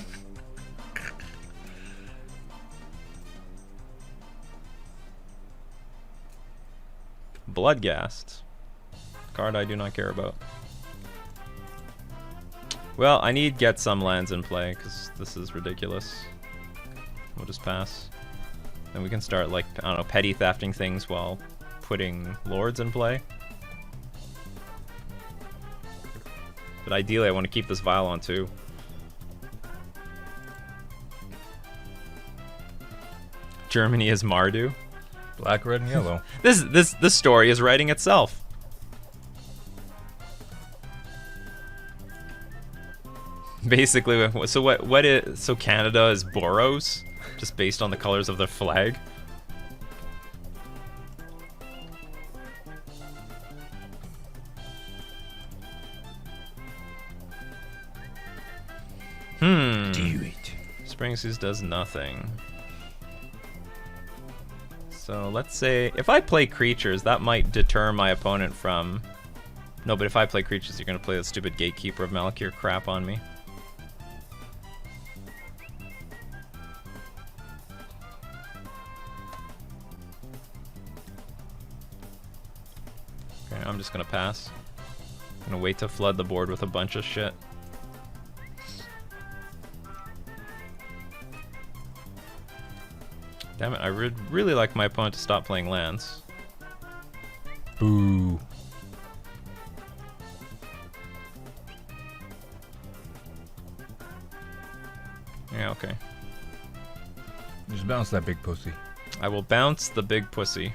Bloodghast. Card I do not care about. Well, I need get some lands in play, because this is ridiculous. We'll just pass. Then we can start, like, I don't know, petty thefting things while putting lords in play. But ideally, I want to keep this Vial on too. Germany is Mardu. Black, red, and yellow. This story is writing itself. Basically, so Canada is Boros, just based on the colors of their flag. Do it. Spring Seas does nothing. So let's say if I play creatures, that might deter my opponent from. No, but if I play creatures, you're gonna play the stupid Gatekeeper of Malakir crap on me. Okay, I'm just gonna pass. I'm gonna wait to flood the board with a bunch of shit. Damn it, I would really like my opponent to stop playing lands. Boo. Yeah, okay. Just bounce that big pussy. I will bounce the big pussy.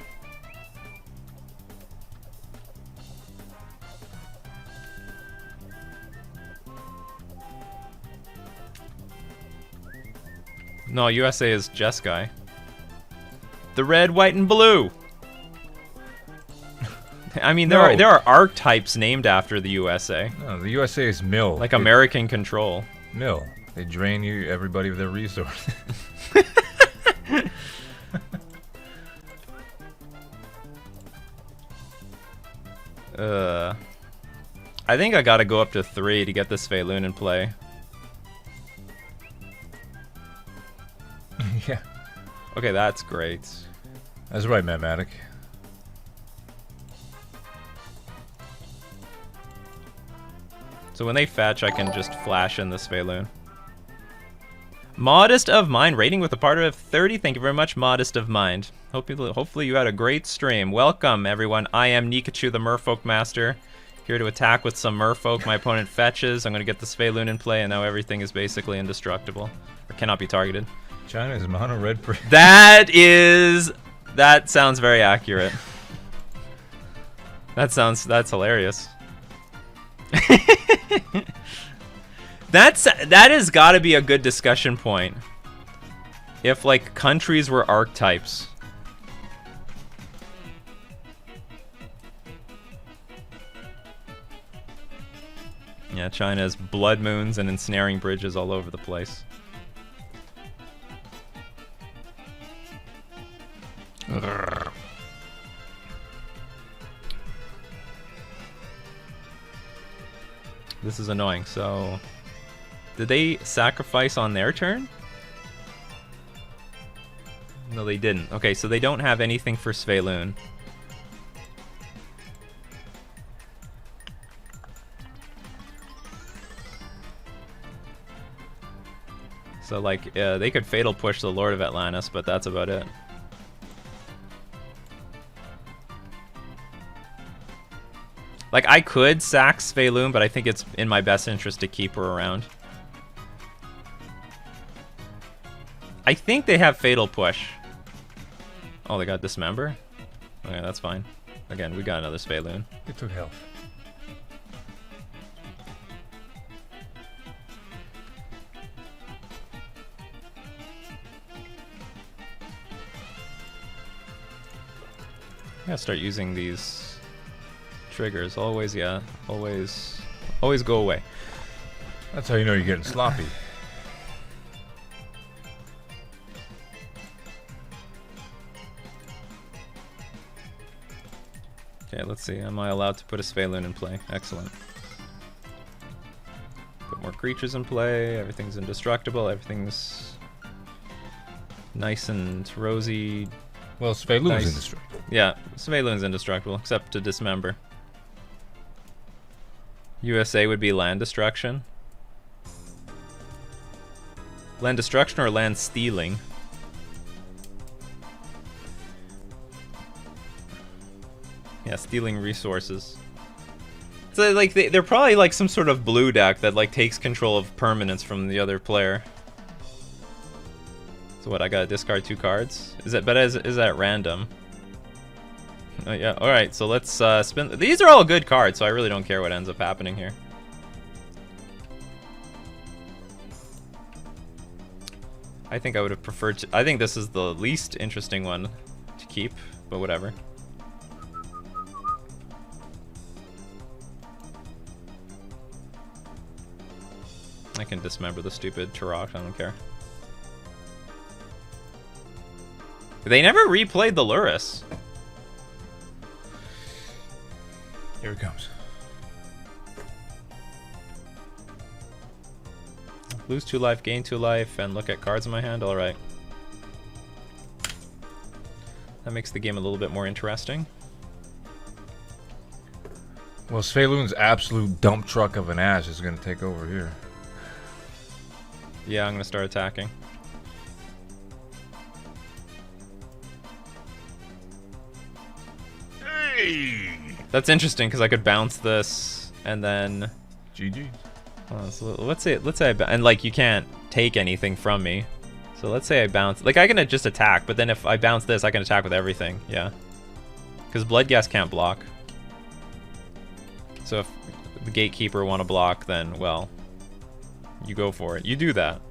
No, USA is Jeskai. The red, white, and blue. I mean, there are archetypes named after the USA, No, the USA is mill. like American Control. Mill. They drain you, everybody, of their resources. I think I gotta go up to 3 to get this Feilun in play. Yeah. Okay, that's great. That's right, Mathematic. So when they fetch, I can just flash in this Feilun. Modest of Mind, rating with a part of 30. Thank you very much, Modest of Mind. Hopefully you had a great stream. Welcome, everyone. I am Nikachu, the Merfolk Master. Here to attack with some Merfolk. My opponent fetches. I'm going to get this Feilun in play, and now everything is basically indestructible. Or cannot be targeted. China is mono red for. That sounds very accurate. That's hilarious. That has got to be a good discussion point. If like countries were archetypes. Yeah, China has blood moons and ensnaring bridges all over the place. This is annoying. So, did they sacrifice on their turn? No, they didn't. Okay, so they don't have anything for Sveilun. So, like, they could Fatal Push the Lord of Atlantis, but that's about it. Like, I could sack Sveilun, but I think it's in my best interest to keep her around. I think they have Fatal Push. Oh, they got Dismember? Okay, that's fine. Again, we got another Sveilun. It took health. gotta start using these triggers. Always, yeah. Always go away. That's how you know you're getting sloppy. Okay, let's see. Am I allowed to put a Svaelun in play? Excellent. Put more creatures in play. Everything's indestructible. Everything's nice and rosy. Well, Svaelun's Nice. indestructible. Yeah, Svaelun's indestructible, except to dismember. USA would be land destruction. Land destruction or land stealing? Yeah, stealing resources. So like they're probably like some sort of blue deck that like takes control of permanence from the other player. So what? I gotta discard 2 cards. Is that random? Oh yeah. All right. So let's spin. These are all good cards, so I really don't care what ends up happening here. I think I would have preferred to. I think this is the least interesting one to keep, but whatever. I can dismember the stupid Turok, I don't care. They never replayed the Lurrus. Here it comes. Lose 2 life, gain 2 life, and look at cards in my hand. Alright. That makes the game a little bit more interesting. Well, Svaelun's absolute dump truck of an ass is going to take over here. Yeah, I'm gonna start attacking. Hey! That's interesting because I could bounce this and then. GG. So let's say and like you can't take anything from me. So let's say I bounce. Like I can just attack, but then if I bounce this, I can attack with everything. Yeah. Because Bloodghast can't block. So if the Gatekeeper want to block, then well, you go for it. You do that.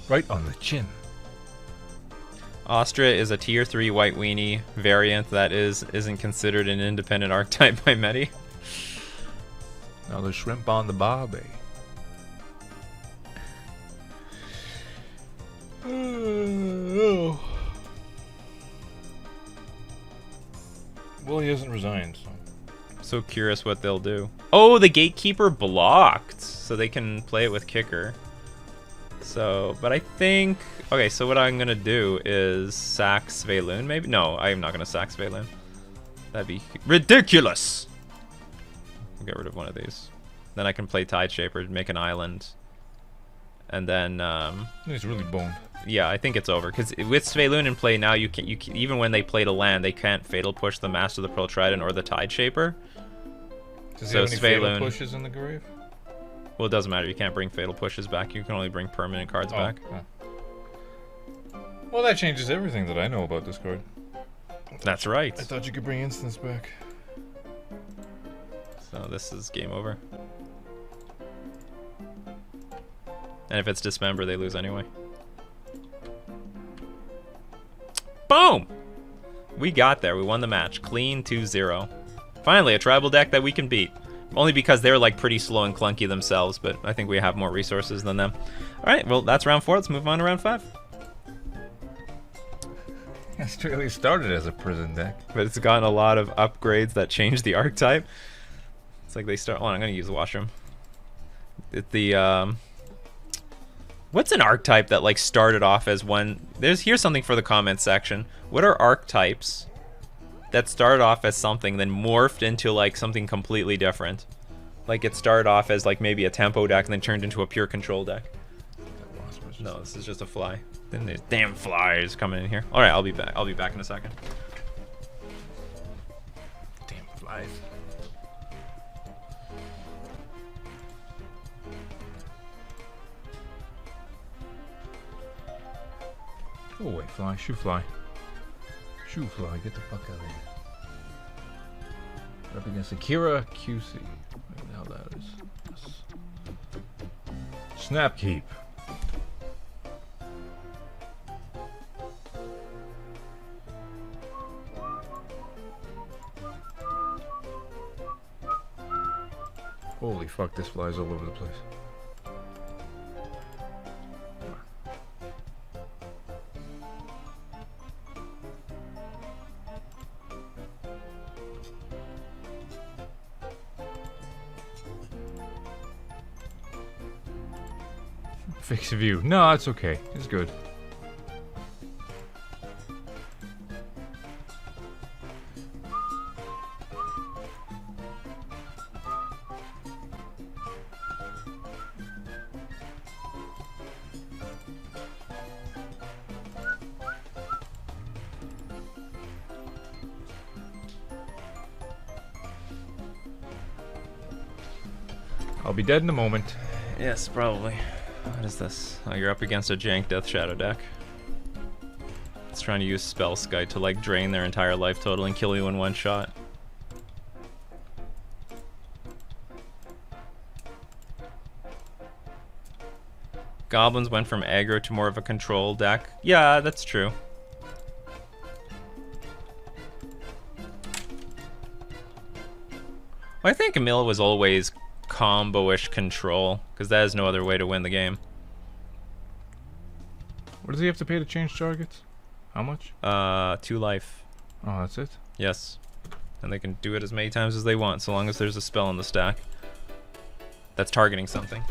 Right on the chin. Astra is a tier 3 white weenie variant that isn't considered an independent archetype by many. Another shrimp on the barbie. Well, he hasn't resigned, so. So curious what they'll do. Oh, the Gatekeeper blocked, so they can play it with Kicker. So, but I think... Okay, so what I'm going to do is sack Svaelun, maybe? No, I am not going to sack Svaelun. That'd be ridiculous! I'll get rid of one of these. Then I can play Tideshaper, make an island. And then... He's really boned. Yeah, I think it's over. Because with Svaelun in play now, you can even when they played a land, they can't Fatal Push the Master of the Pearl Trident or the Tideshaper. Does he So have any fatal Svaelun- pushes in the grave? Well, it doesn't matter. You can't bring Fatal Pushes back. You can only bring permanent cards back. Oh. Well, that changes everything that I know about this card. That's right. I thought you could bring instants back. So this is game over. And if it's Dismember, they lose anyway. Boom! We got there. We won the match. Clean 2-0. Finally, a tribal deck that we can beat. Only because they're like pretty slow and clunky themselves, but I think we have more resources than them. Alright, well, that's round 4. Let's move on to round 5. Australia started as a prison deck. But it's gotten a lot of upgrades that change the archetype. It's like they start... Hold on, I'm going to use the washroom. What's an archetype that like started off as one... Here's something for the comments section. What are archetypes that started off as something, then morphed into like something completely different? Like it started off as like maybe a tempo deck and then turned into a pure control deck. No, this is just a fly. Then there's damn flies coming in here. All right, I'll be back. I'll be back in a second. Damn flies. Go away, fly. Shoe fly. Shoe fly. Get the fuck out of here. Up against Akira QC. Whatever the hell that is. Yes. Snap keep. Holy fuck, this flies all over the place. Fix view. No, it's okay. It's good. I'll be dead in a moment. Yes, probably. What is this? Oh, you're up against a jank Death Shadow deck. It's trying to use Spell Skite to like drain their entire life total and kill you in one shot. Goblins went from aggro to more of a control deck. Yeah, that's true. Well, I think Emil was always combo-ish control, because that is no other way to win the game. What does he have to pay to change targets? How much? 2 life. Oh, that's it? Yes. And they can do it as many times as they want, so long as there's a spell in the stack that's targeting something.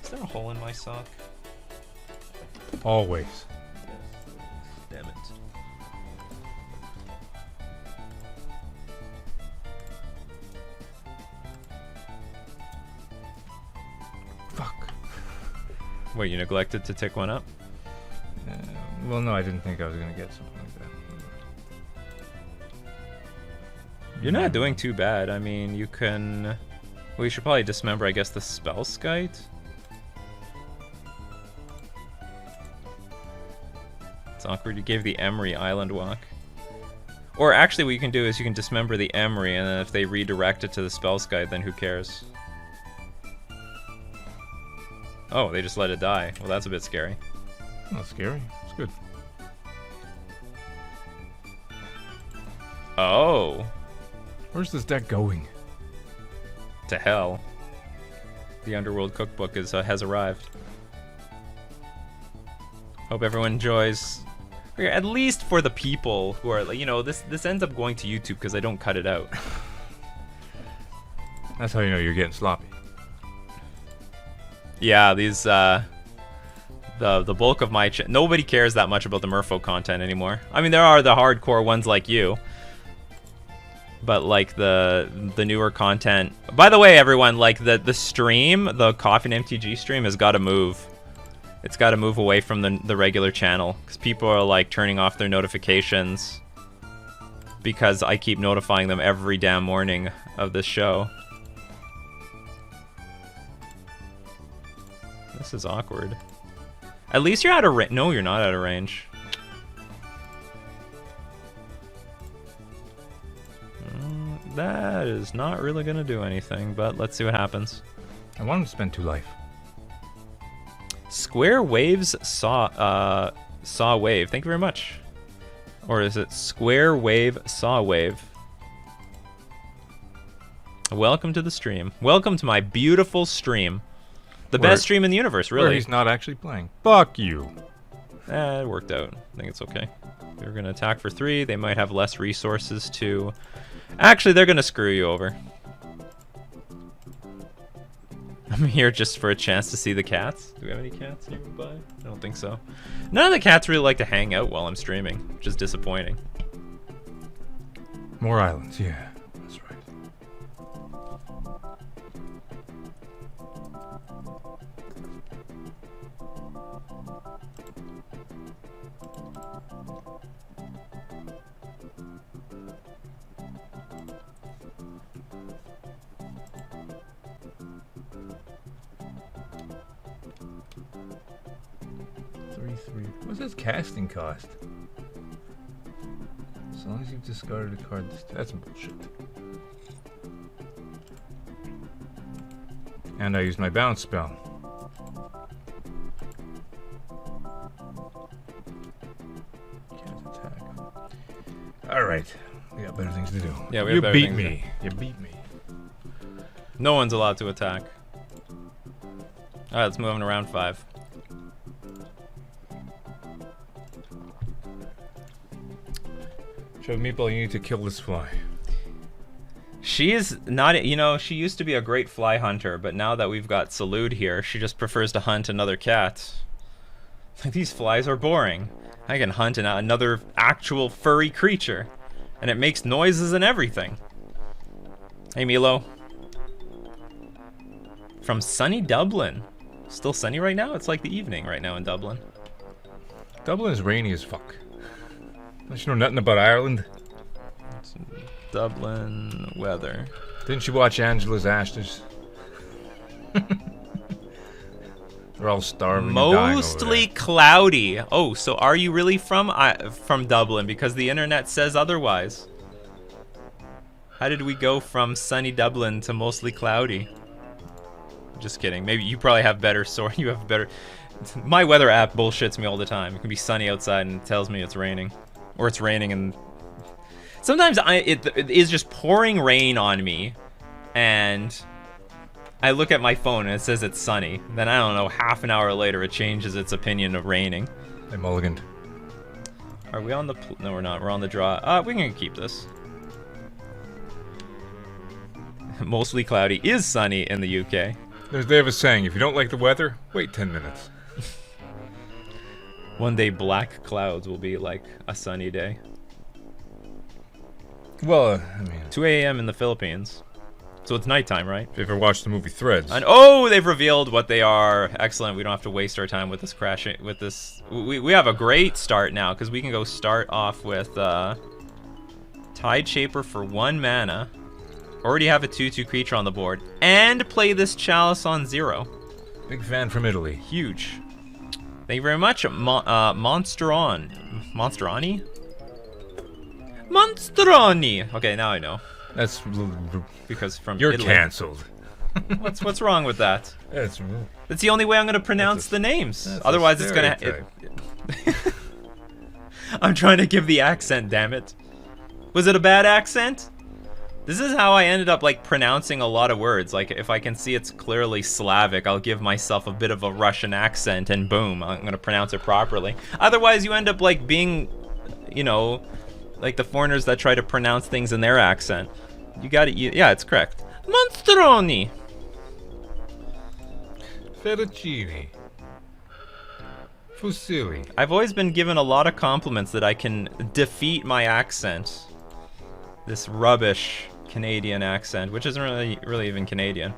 Is there a hole in my sock? Always. Damn it. Fuck. Wait, you neglected to tick one up? Well, no, I didn't think I was gonna get something like that. You're not doing too bad. I mean, you can... Well, you should probably dismember, I guess, the Spell Skite. It's awkward. You gave the Emery Island Walk. Or actually, what you can do is you can dismember the Emery, and then if they redirect it to the Spell Skite, then who cares? Oh, they just let it die. Well, that's a bit scary. Not scary. It's good. Oh. Where's this deck going? To hell. The Underworld Cookbook has arrived. Hope everyone enjoys. At least for the people who are, you know, this ends up going to YouTube because I don't cut it out. That's how you know you're getting sloppy. Yeah, these the bulk of my nobody cares that much about the Merfolk content anymore. I mean, there are the hardcore ones like you. But like the newer content. By the way, everyone, like the stream, the Coffin MTG stream has got to move. It's got to move away from the regular channel because people are like turning off their notifications because I keep notifying them every damn morning of this show. This is awkward. At least you're out of range. No, you're not out of range. That is not really going to do anything, but let's see what happens. I want him to spend 2 life. Square Waves saw wave. Thank you very much. Or is it Square Wave saw wave? Welcome to the stream. Welcome to my beautiful stream. The best stream in the universe, really. Where he's not actually playing. Fuck you. It worked out. I think it's okay. They're going to attack for 3. They might have less resources to... Actually, they're going to screw you over. I'm here just for a chance to see the cats. Do we have any cats nearby? I don't think so. None of the cats really like to hang out while I'm streaming, which is disappointing. More islands, yeah. That's right. What's his casting cost? As long as you've discarded a card, that's bullshit. And I used my bounce spell. All right. We got better things to do. Yeah, we have You better beat things to me. You beat me. No one's allowed to attack. Alright, let's move on to round 5. Show Meatball you need to kill this fly. She is not, you know, she used to be a great fly hunter, but now that we've got Salute here, she just prefers to hunt another cat. Like, these flies are boring. I can hunt another actual furry creature, and it makes noises and everything. Hey, Milo. From sunny Dublin. Still sunny right now? It's like the evening right now in Dublin. Dublin is rainy as fuck. Don't you know nothing about Ireland? It's Dublin weather. Didn't you watch Angela's Ashes? They're all starving and dying over Mostly there. cloudy. Oh, so are you really from Dublin? Because the internet says otherwise. How did we go from sunny Dublin to mostly cloudy? Just kidding. Maybe you probably have better you have better. My weather app bullshits me all the time. It can be sunny outside and it tells me it's raining, or it's raining and sometimes it is just pouring rain on me, and I look at my phone and it says it's sunny. Then I don't know, half an hour later it changes its opinion of raining. They mulliganed. Are we on the... No, we're not. We're on the draw. We can keep this. Mostly cloudy is sunny in the UK. They have a saying, if you don't like the weather, wait 10 minutes. One day black clouds will be like a sunny day. Well, I mean... 2 a.m. in the Philippines. So it's nighttime, right? If you ever watched the movie Threads... And oh, they've revealed what they are. Excellent. We don't have to waste our time with this crashing. With this, we have a great start now because we can go start off with Tide Shaper for 1 mana. Already have a 2/2 creature on the board and play this Chalice on 0. Big fan from Italy. Huge. Thank you very much, Monsterani. Okay, now I know. That's... Because from You're Italy. cancelled. What's wrong with that? That's That's the only way I'm gonna pronounce the names. that's a Otherwise, it's gonna. I'm trying to give the accent. Damn it! Was it a bad accent? This is how I ended up like pronouncing a lot of words. Like if I can see it's clearly Slavic, I'll give myself a bit of a Russian accent, and boom, I'm gonna pronounce it properly. Otherwise, you end up like being, you know, like the foreigners that try to pronounce things in their accent. You got it. Yeah, it's correct. Monstroni. Fettuccine. Fusilli. I've always been given a lot of compliments that I can defeat my accent. This rubbish Canadian accent, which isn't really even Canadian.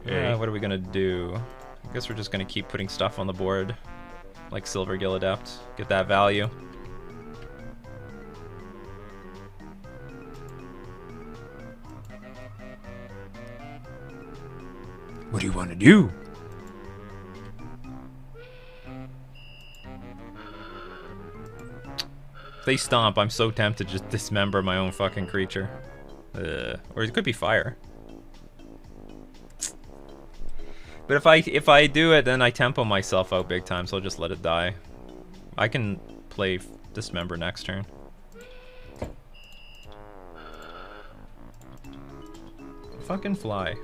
Hey. What are we gonna do? I guess we're just gonna keep putting stuff on the board, like Silver Gill Adept. Get that value. What do you want to do? If they stomp, I'm so tempted to just dismember my own fucking creature. Or it could be fire. But if I do it, then I tempo myself out big time, so I'll just let it die. I can play dismember next turn. Fucking fly.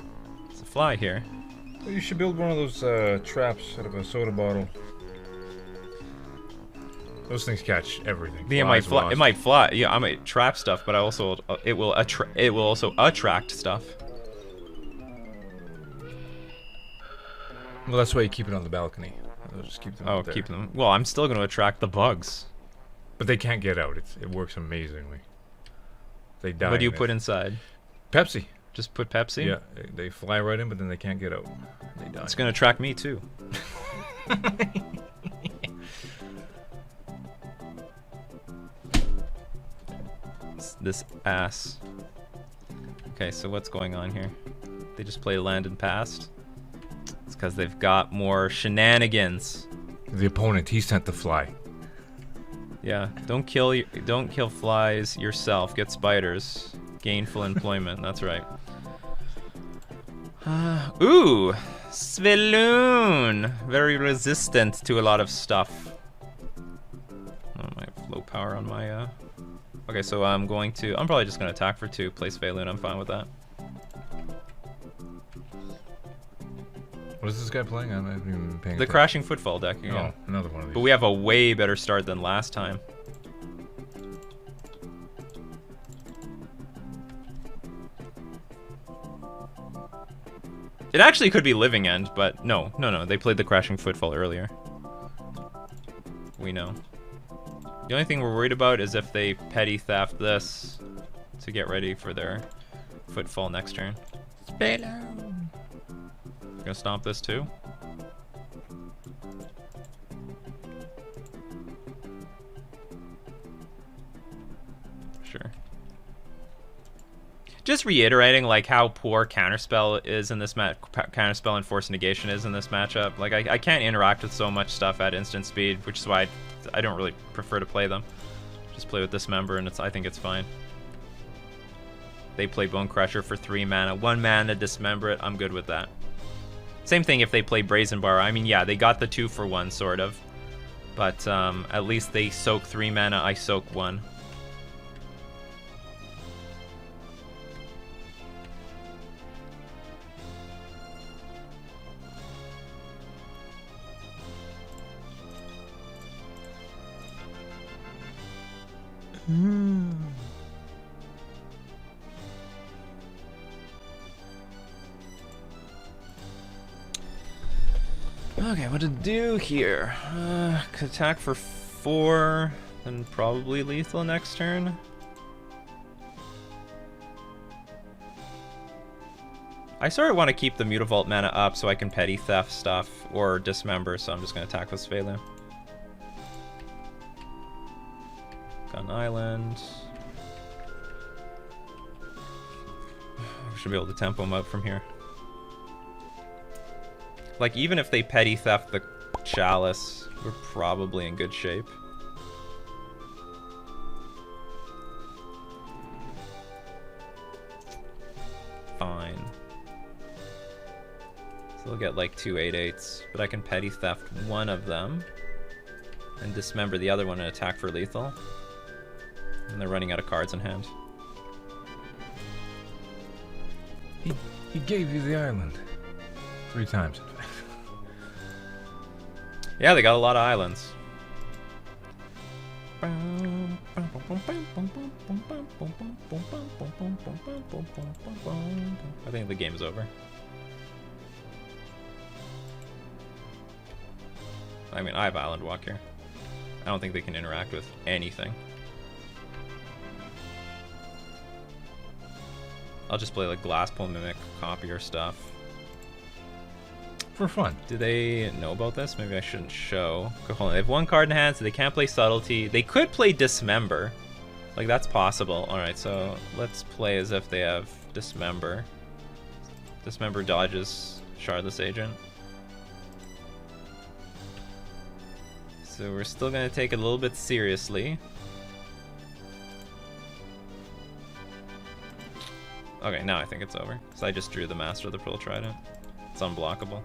It's a fly here. Well, you should build one of those traps out of a soda bottle. Those things catch everything. Yeah, it might fly. Yeah, I might trap stuff, but I also it will also attract stuff. Well, that's why you keep it on the balcony. I'll just keep them out there. Keep them. Well, I'm still going to attract the bugs. But they can't get out. It works amazingly. They die. What do you put inside? Pepsi. Just put Pepsi? Yeah, they fly right in, but then they can't get out. They die. It's going to attract me too. This ass. Okay, so what's going on here? They just play land and passed. It's because they've got more shenanigans. The opponent, he sent the fly. Yeah, don't kill flies yourself. Get spiders. Gainful employment. That's right. Ooh, Sveloon. Very resistant to a lot of stuff. Oh, my flow power on my... Okay, so I'm probably just going to attack for 2, play Sveilun, I'm fine with that. What is this guy playing? I'm not even paying attention. The Crashing Footfall deck again. Oh, another one of these. But we have a way better start than last time. It actually could be Living End, but no, they played the Crashing Footfall earlier. We know. The only thing we're worried about is if they petty theft this to get ready for their Footfall next turn. Gonna stomp this too. Sure. Just reiterating like how poor Counterspell is in this match. Counterspell and Force Negation is in this matchup. Like I can't interact with so much stuff at instant speed, which is why I don't really prefer to play them. Just play with Dismember, and I think it's fine. They play Bone Crusher for 3 mana, 1 mana Dismember it. I'm good with that. Same thing if they play Brazen Bar. I mean, yeah, they got the 2 for 1 sort of, but at least they soak 3 mana. I soak 1. Okay, what to do here? Attack for 4, then probably lethal next turn. I sort of want to keep the Mutavault mana up so I can petty theft stuff or dismember, so I'm just going to attack with Sveilun. Gun Island. I should be able to tempo him out from here. Like, even if they petty theft the Chalice, we're probably in good shape. Fine. So they'll get like 2 8/8s, but I can petty theft one of them and dismember the other one and attack for lethal. And they're running out of cards in hand. He gave you the island. 3 times. Yeah, they got a lot of islands. I think the game is over. I mean, I have Island Walk here. I don't think they can interact with anything. I'll just play like Glasspool Mimic, copy or stuff. For fun. Do they know about this? Maybe I shouldn't show. Okay, hold on. They have 1 card in hand, so they can't play Subtlety. They could play Dismember. Like, that's possible. Alright, so let's play as if they have Dismember. Dismember dodges Shardless Agent. So we're still going to take it a little bit seriously. Okay, now I think it's over. So I just drew the Master of the Pearl Trident. It's unblockable.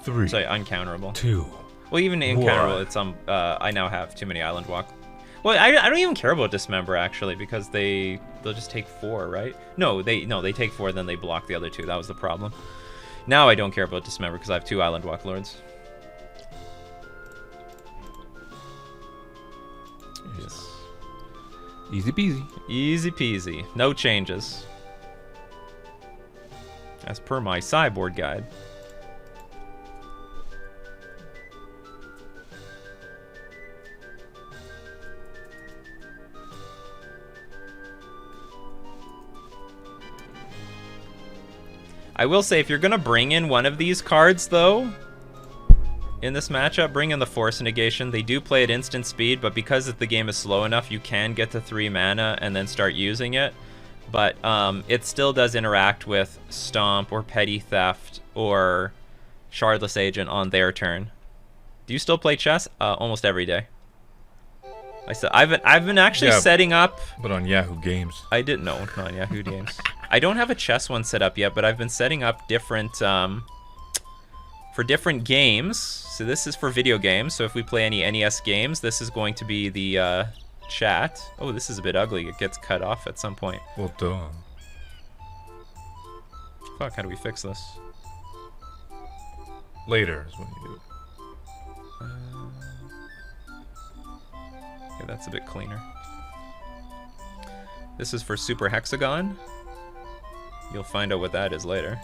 3. Sorry, uncounterable. 2. Well, even uncounterable, it's I now have too many Island Walk. Well, I don't even care about Dismember actually, because they'll just take 4, right? No, they take 4, then they block the other 2. That was the problem. Now I don't care about Dismember because I have 2 Island Walk Lords. Yes. Easy peasy. Easy peasy. No changes. As per my sideboard guide. I will say, if you're going to bring in one of these cards, though, in this matchup, bring in the Force Negation. They do play at instant speed, but because the game is slow enough, you can get to 3 mana and then start using it. But it still does interact with Stomp or Petty Theft or Shardless Agent on their turn. Do you still play chess? Almost every day. I've been actually setting up. But on Yahoo Games. I didn't know, not on Yahoo Games. I don't have a chess one set up yet, but I've been setting up different for different games. So this is for video games. So if we play any NES games, this is going to be the chat. Oh, this is a bit ugly. It gets cut off at some point. Well, duh. Fuck, how do we fix this? Later is when you do it. Okay, that's a bit cleaner. This is for Super Hexagon. You'll find out what that is later.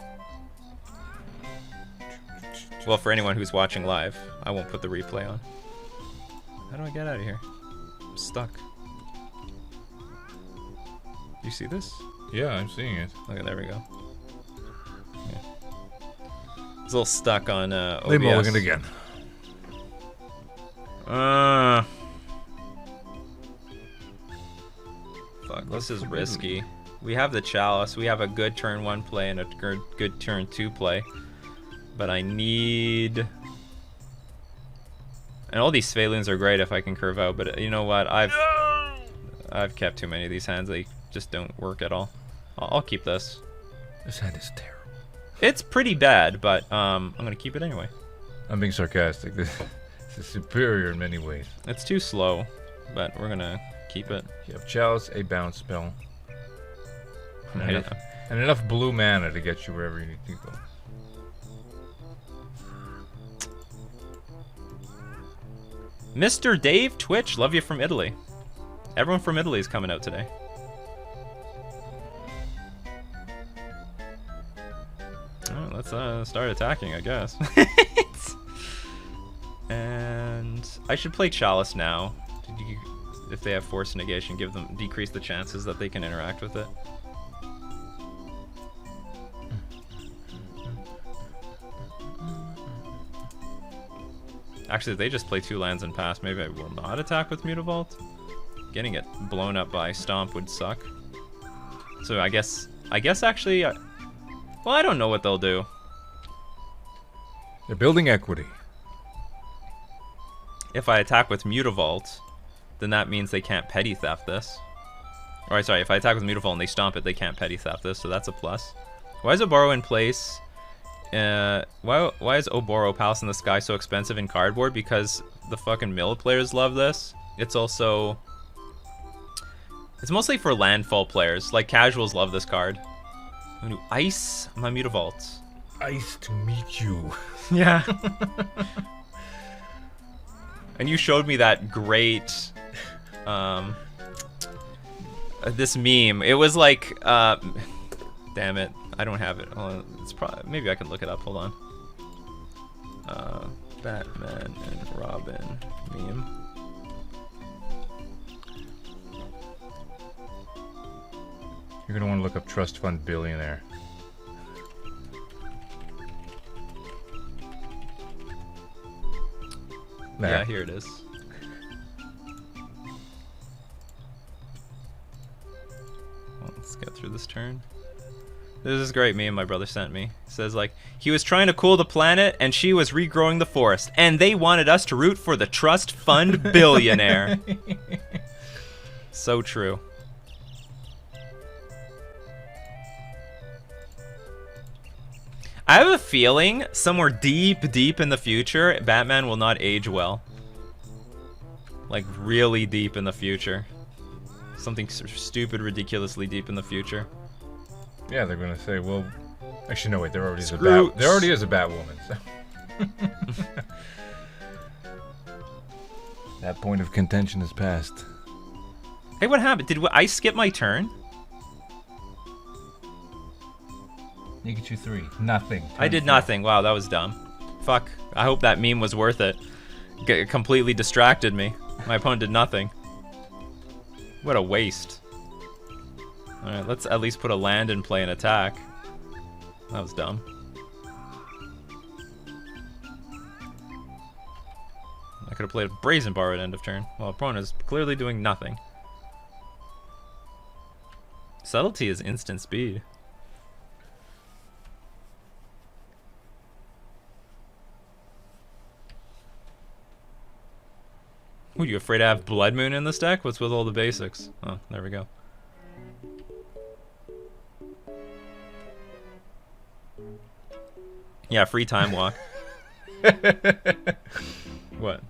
Well, for anyone who's watching live, I won't put the replay on. How do I get out of here? I'm stuck. You see this? Yeah, I'm seeing it. Okay, there we go. Yeah. It's a little stuck on OBS. They mulligan again. Fuck, this is risky. We have the Chalice. We have a good turn 1 play and a good turn 2 play. But I need... And all these Sphalians are great if I can curve out, but you know what? I've kept too many of these hands. They just don't work at all. I'll keep this. This hand is terrible. It's pretty bad, but I'm gonna keep it anyway. I'm being sarcastic. This is superior in many ways. It's too slow, but we're gonna keep it. You have Chalice, a bounce spell, and Yeah. enough blue mana to get you wherever you need to go. Mr. Dave Twitch, love you from Italy. Everyone from Italy is coming out today. Alright, let's start attacking, I guess. And I should play Chalice now. If they have Force Negation, decrease the chances that they can interact with it. Actually, if they just play 2 lands and pass, maybe I will not attack with Mutavault. Getting it blown up by Stomp would suck. So I guess actually, well, I don't know what they'll do. They're building equity. If I attack with Mutavault, then that means they can't Petty Theft this. Or sorry, if I attack with Mutavault and they Stomp it, they can't Petty Theft this, so that's a plus. Why is Oboro in place? Why is Oboro Palace in the Sky so expensive in cardboard? Because the fucking mill players love this. It's mostly for landfall players. Like casuals love this card. I'm gonna do Ice my Mutavault. Ice to meet you. Yeah. And you showed me that great this meme. It was like damn it. I don't have it. It's probably, maybe I can look it up. Hold on. Batman and Robin meme. You're gonna want to look up Trust Fund Billionaire. There. Yeah, here it is. Well, let's get through this turn. This is great meme my brother sent me. It says like, he was trying to cool the planet and she was regrowing the forest. And they wanted us to root for the Trust Fund Billionaire. So true. I have a feeling somewhere deep in the future, Batman will not age well. Like really deep in the future. Something stupid, ridiculously deep in the future. Yeah, they're gonna say, well, actually no, wait, there already is Scrooge. there already is a Batwoman. So. That point of contention is passed. Hey, what happened? Did I skip my turn? Nikachu 3, nothing. I did nothing. Wow, that was dumb. Fuck. I hope that meme was worth it. It completely distracted me. My opponent did nothing. What a waste. Alright, let's at least put a land in play and attack. That was dumb. I could have played a Brazen Bar at end of turn. Well, opponent is clearly doing nothing. Subtlety is instant speed. Ooh, you afraid to have Blood Moon in this deck? What's with all the basics? Oh, there we go. Yeah, free time walk. What?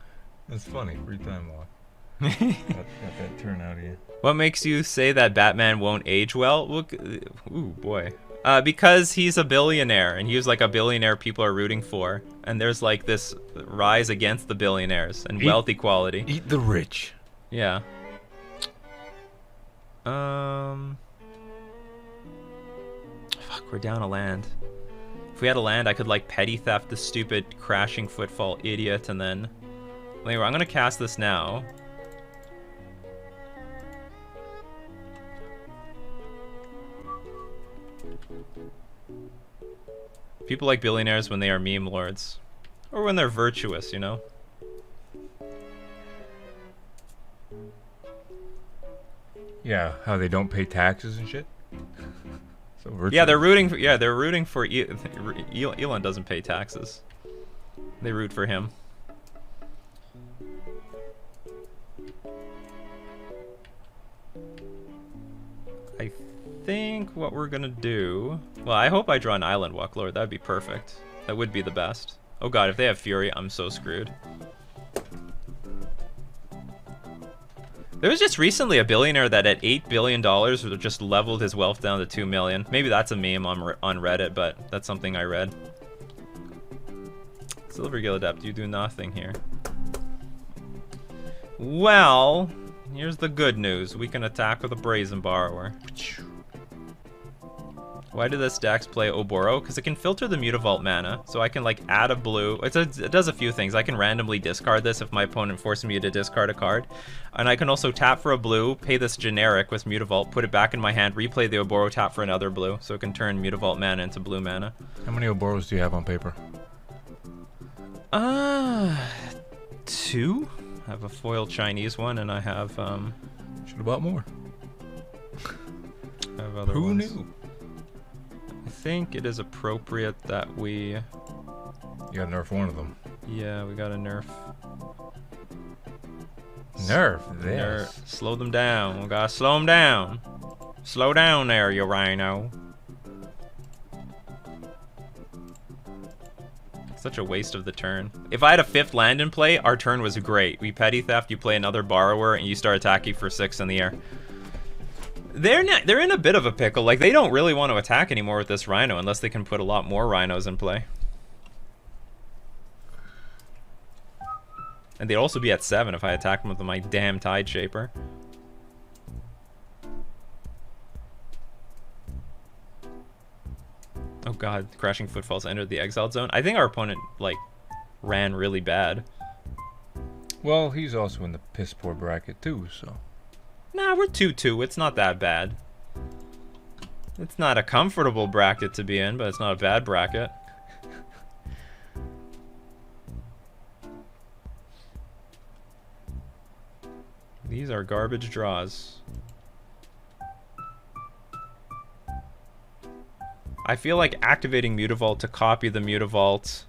That's funny. Free time walk. got that turn out of you. What makes you say that Batman won't age well? Look, ooh boy. Because he's a billionaire, and he was like a billionaire people are rooting for, and there's like this rise against the billionaires and wealth equality. Eat the rich. Yeah. Fuck, we're down a land. If we had a land, I could like petty theft the stupid crashing footfall idiot, and then. Anyway, I'm gonna cast this now. People like billionaires when they are meme lords. Or when they're virtuous, you know? Yeah, how they don't pay taxes and shit. So Yeah, they're rooting for, Elon doesn't pay taxes. They root for him. I think what we're gonna do... Well, I hope I draw an Island Walk Lord. That'd be perfect. That would be the best. Oh god, if they have Fury, I'm so screwed. There was just recently a billionaire that at $8 billion just leveled his wealth down to 2 million. Maybe that's a meme on Reddit, but that's something I read. Silvergill Adept, you do nothing here. Well, here's the good news. We can attack with a Brazen Borrower. Why do this Dax play Oboro? Because it can filter the Mutavault mana, so I can like add a blue. It does a few things. I can randomly discard this if my opponent forces me to discard a card. And I can also tap for a blue, pay this generic with Mutavault, put it back in my hand, replay the Oboro, tap for another blue, so it can turn Mutavault mana into blue mana. How many Oboros do you have on paper? 2? I have a foil Chinese one, and I have Should have bought more. I have other Who ones. knew? I think it is appropriate that we... You gotta nerf one of them. Yeah, we gotta nerf. Nerf this. Slow them down. We gotta slow them down. Slow down there, you rhino. Such a waste of the turn. If I had a 5th land in play, our turn was great. We petty theft, you play another borrower, and you start attacking for 6 in the air. They're in a bit of a pickle. Like, they don't really want to attack anymore with this rhino unless they can put a lot more rhinos in play. And they'd also be at 7 if I attacked them with my damn Tide Shaper. Oh god, Crashing Footfalls entered the exiled zone. I think our opponent, like, ran really bad. Well, he's also in the piss poor bracket too, so. Nah, we're 2-2. It's not that bad. It's not a comfortable bracket to be in, but it's not a bad bracket. These are garbage draws. I feel like activating Mutavault to copy the Mutavault.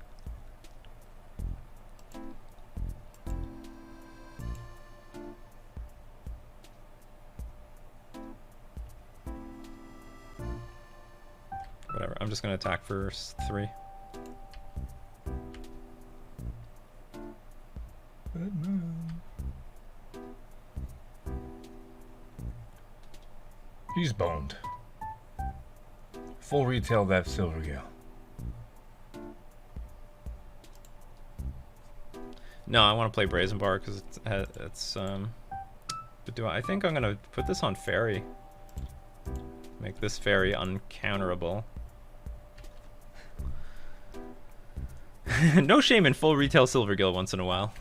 Whatever, I'm just gonna attack for 3. He's boned. Full retail that Silvergill. No, I want to play Brazen Bar because it's but I think I'm gonna put this on Fairy. Make this Fairy uncounterable. No shame in full retail Silvergill once in a while.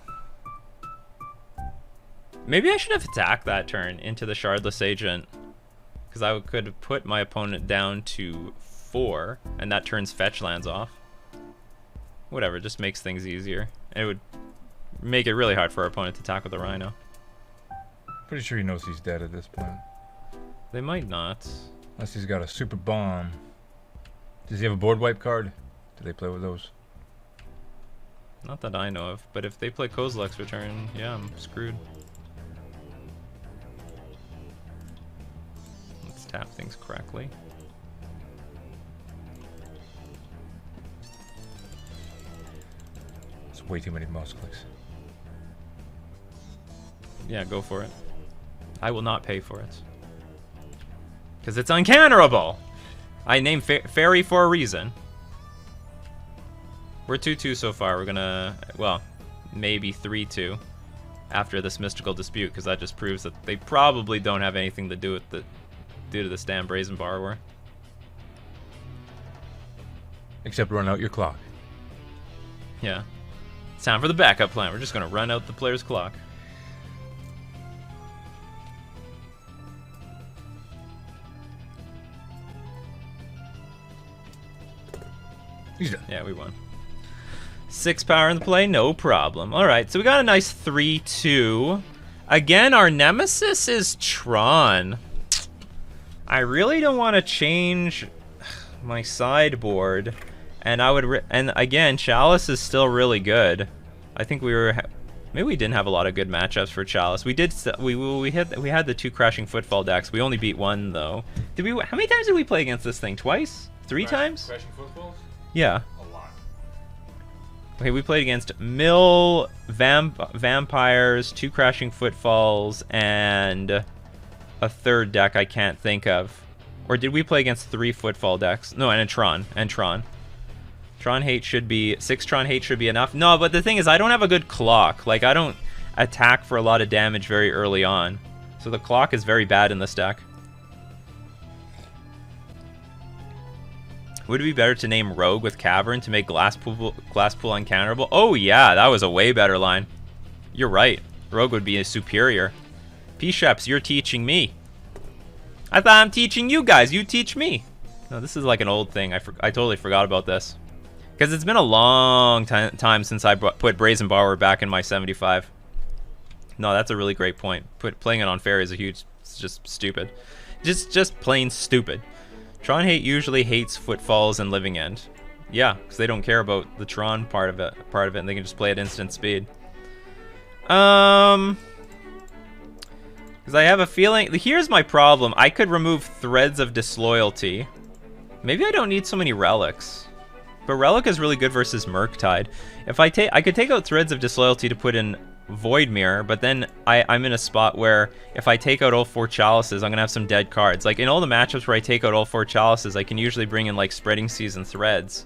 Maybe I should have attacked that turn into the Shardless Agent, because I could have put my opponent down to 4, and that turns fetch lands off. Whatever, just makes things easier. It would make it really hard for our opponent to attack with a Rhino. Pretty sure he knows he's dead at this point. They might not. Unless he's got a super bomb. Does he have a board wipe card? Do they play with those? Not that I know of, but if they play Kozilek's Return, yeah, I'm screwed. Let's tap things correctly. way too many mouse clicks. Yeah, go for it. I will not pay for it. Because it's uncounterable! I named Fairy for a reason. We're 2-2 so far. We're gonna, well, maybe 3-2 after this mystical dispute, because that just proves that they probably don't have anything to do with the, due to this damn brazen borrower. Except run out your clock. Yeah. It's time for the backup plan. We're just gonna run out the player's clock. He's done. Yeah, we won. 6 power in the play, no problem. Alright, so we got a nice 3-2. Again, our nemesis is Tron. I really don't want to change my sideboard. And I would, and again, Chalice is still really good. I think we were, maybe we didn't have a lot of good matchups for Chalice. We did, we had the 2 Crashing Footfall decks. We only beat 1 though. Did we? How many times did we play against this thing? Twice? 3 times? Crashing Footfalls? Yeah. A lot. Okay, we played against Mill, Vampires, 2 Crashing Footfalls, and a third deck I can't think of. Or did we play against 3 Footfall decks? No, and a Tron. Tron hate should be, 6 Tron hate should be enough. No, but the thing is, I don't have a good clock. Like, I don't attack for a lot of damage very early on. So the clock is very bad in this deck. Would it be better to name Rogue with Cavern to make Glasspool uncounterable? Oh yeah, that was a way better line. You're right. Rogue would be a superior. P-Sheps, you're teaching me. I thought I'm teaching you guys. You teach me. No, this is like an old thing. I totally forgot about this. Because it's been a long time since I put Brazen Borrower back in my 75. No, that's a really great point. Playing it on Fairy is a huge... It's just stupid. Just plain stupid. Tron hate usually hates Footfalls and Living End. Yeah, because they don't care about the Tron part of it, and they can just play at instant speed. Because I have a feeling... Here's my problem. I could remove Threads of Disloyalty. Maybe I don't need so many relics. But Relic is really good versus Murktide. If I could take out Threads of Disloyalty to put in Void Mirror, but then I'm in a spot where if I take out all 4 Chalices, I'm gonna have some dead cards. Like in all the matchups where I take out all 4 Chalices, I can usually bring in like Spreading Seas and Threads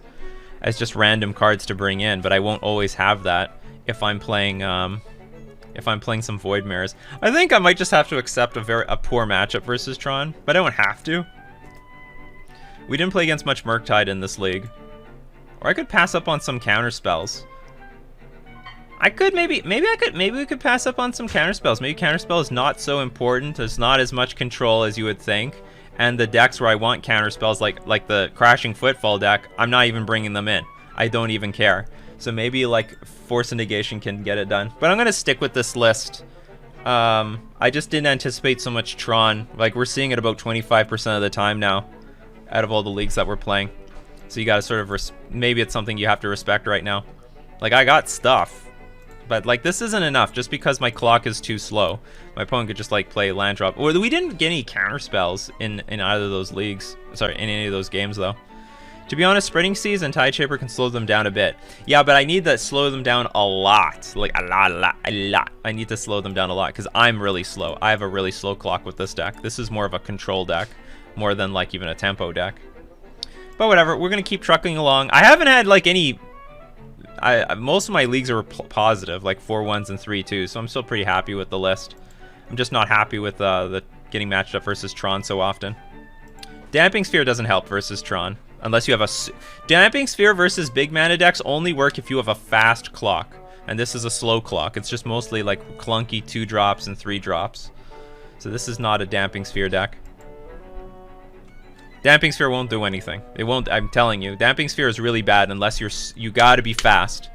as just random cards to bring in, but I won't always have that if I'm playing some Void Mirrors. I think I might just have to accept a poor matchup versus Tron, but I don't have to. We didn't play against much Murktide in this league. Or I could pass up on some counter spells. Maybe we could pass up on some counter spells. Maybe counter spell is not so important. There's not as much control as you would think. And the decks where I want counter spells, like the Crashing Footfall deck, I'm not even bringing them in. I don't even care. So maybe like Force and Negation can get it done. But I'm gonna stick with this list. I just didn't anticipate so much Tron. Like we're seeing it about 25% of the time now, out of all the leagues that we're playing. So you gotta sort of, maybe it's something you have to respect right now. Like, I got stuff, but like, this isn't enough just because my clock is too slow. My opponent could just like play land drop. Or we didn't get any counter spells in either of those leagues. Sorry, in any of those games though. To be honest, Spreading Seas and Tide Shaper can slow them down a bit. Yeah, but I need to slow them down a lot. Like, a lot. I need to slow them down a lot because I'm really slow. I have a really slow clock with this deck. This is more of a control deck, more than like even a tempo deck. But whatever, we're going to keep trucking along. I haven't had like any... most of my leagues are positive, like 4-1s and 3-2s, so I'm still pretty happy with the list. I'm just not happy with the getting matched up versus Tron so often. Damping Sphere doesn't help versus Tron, unless you have a... Damping Sphere versus big mana decks only work if you have a fast clock, and this is a slow clock. It's just mostly like clunky 2-drops and 3-drops. So this is not a Damping Sphere deck. Damping Sphere won't do anything. It won't, I'm telling you. Damping Sphere is really bad unless you gotta be fast.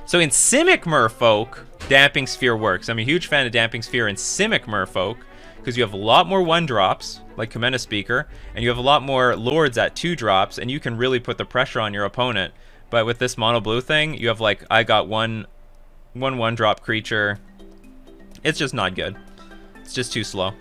So in Simic Merfolk, Damping Sphere works. I'm a huge fan of Damping Sphere in Simic Merfolk because you have a lot more 1-drops, like Comenda Speaker, and you have a lot more Lords at 2-drops, and you can really put the pressure on your opponent. But with this mono blue thing, you have like, I got one 1-drop creature. It's just not good. It's just too slow.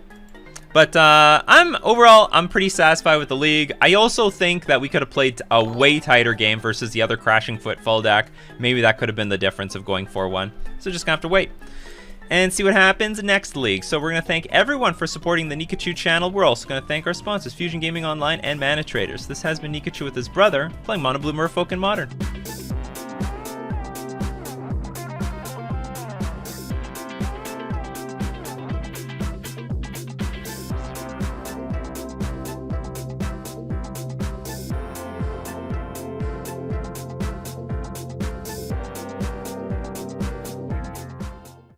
But I'm pretty satisfied with the league. I also think that we could have played a way tighter game versus the other Crashing Footfall deck. Maybe that could have been the difference of going 4-1. So just gonna have to wait and see what happens next league. So we're going to thank everyone for supporting the Nikachu channel. We're also going to thank our sponsors, Fusion Gaming Online and Mana Traders. This has been Nikachu with his brother, playing Mono Blue Merfolk in Modern.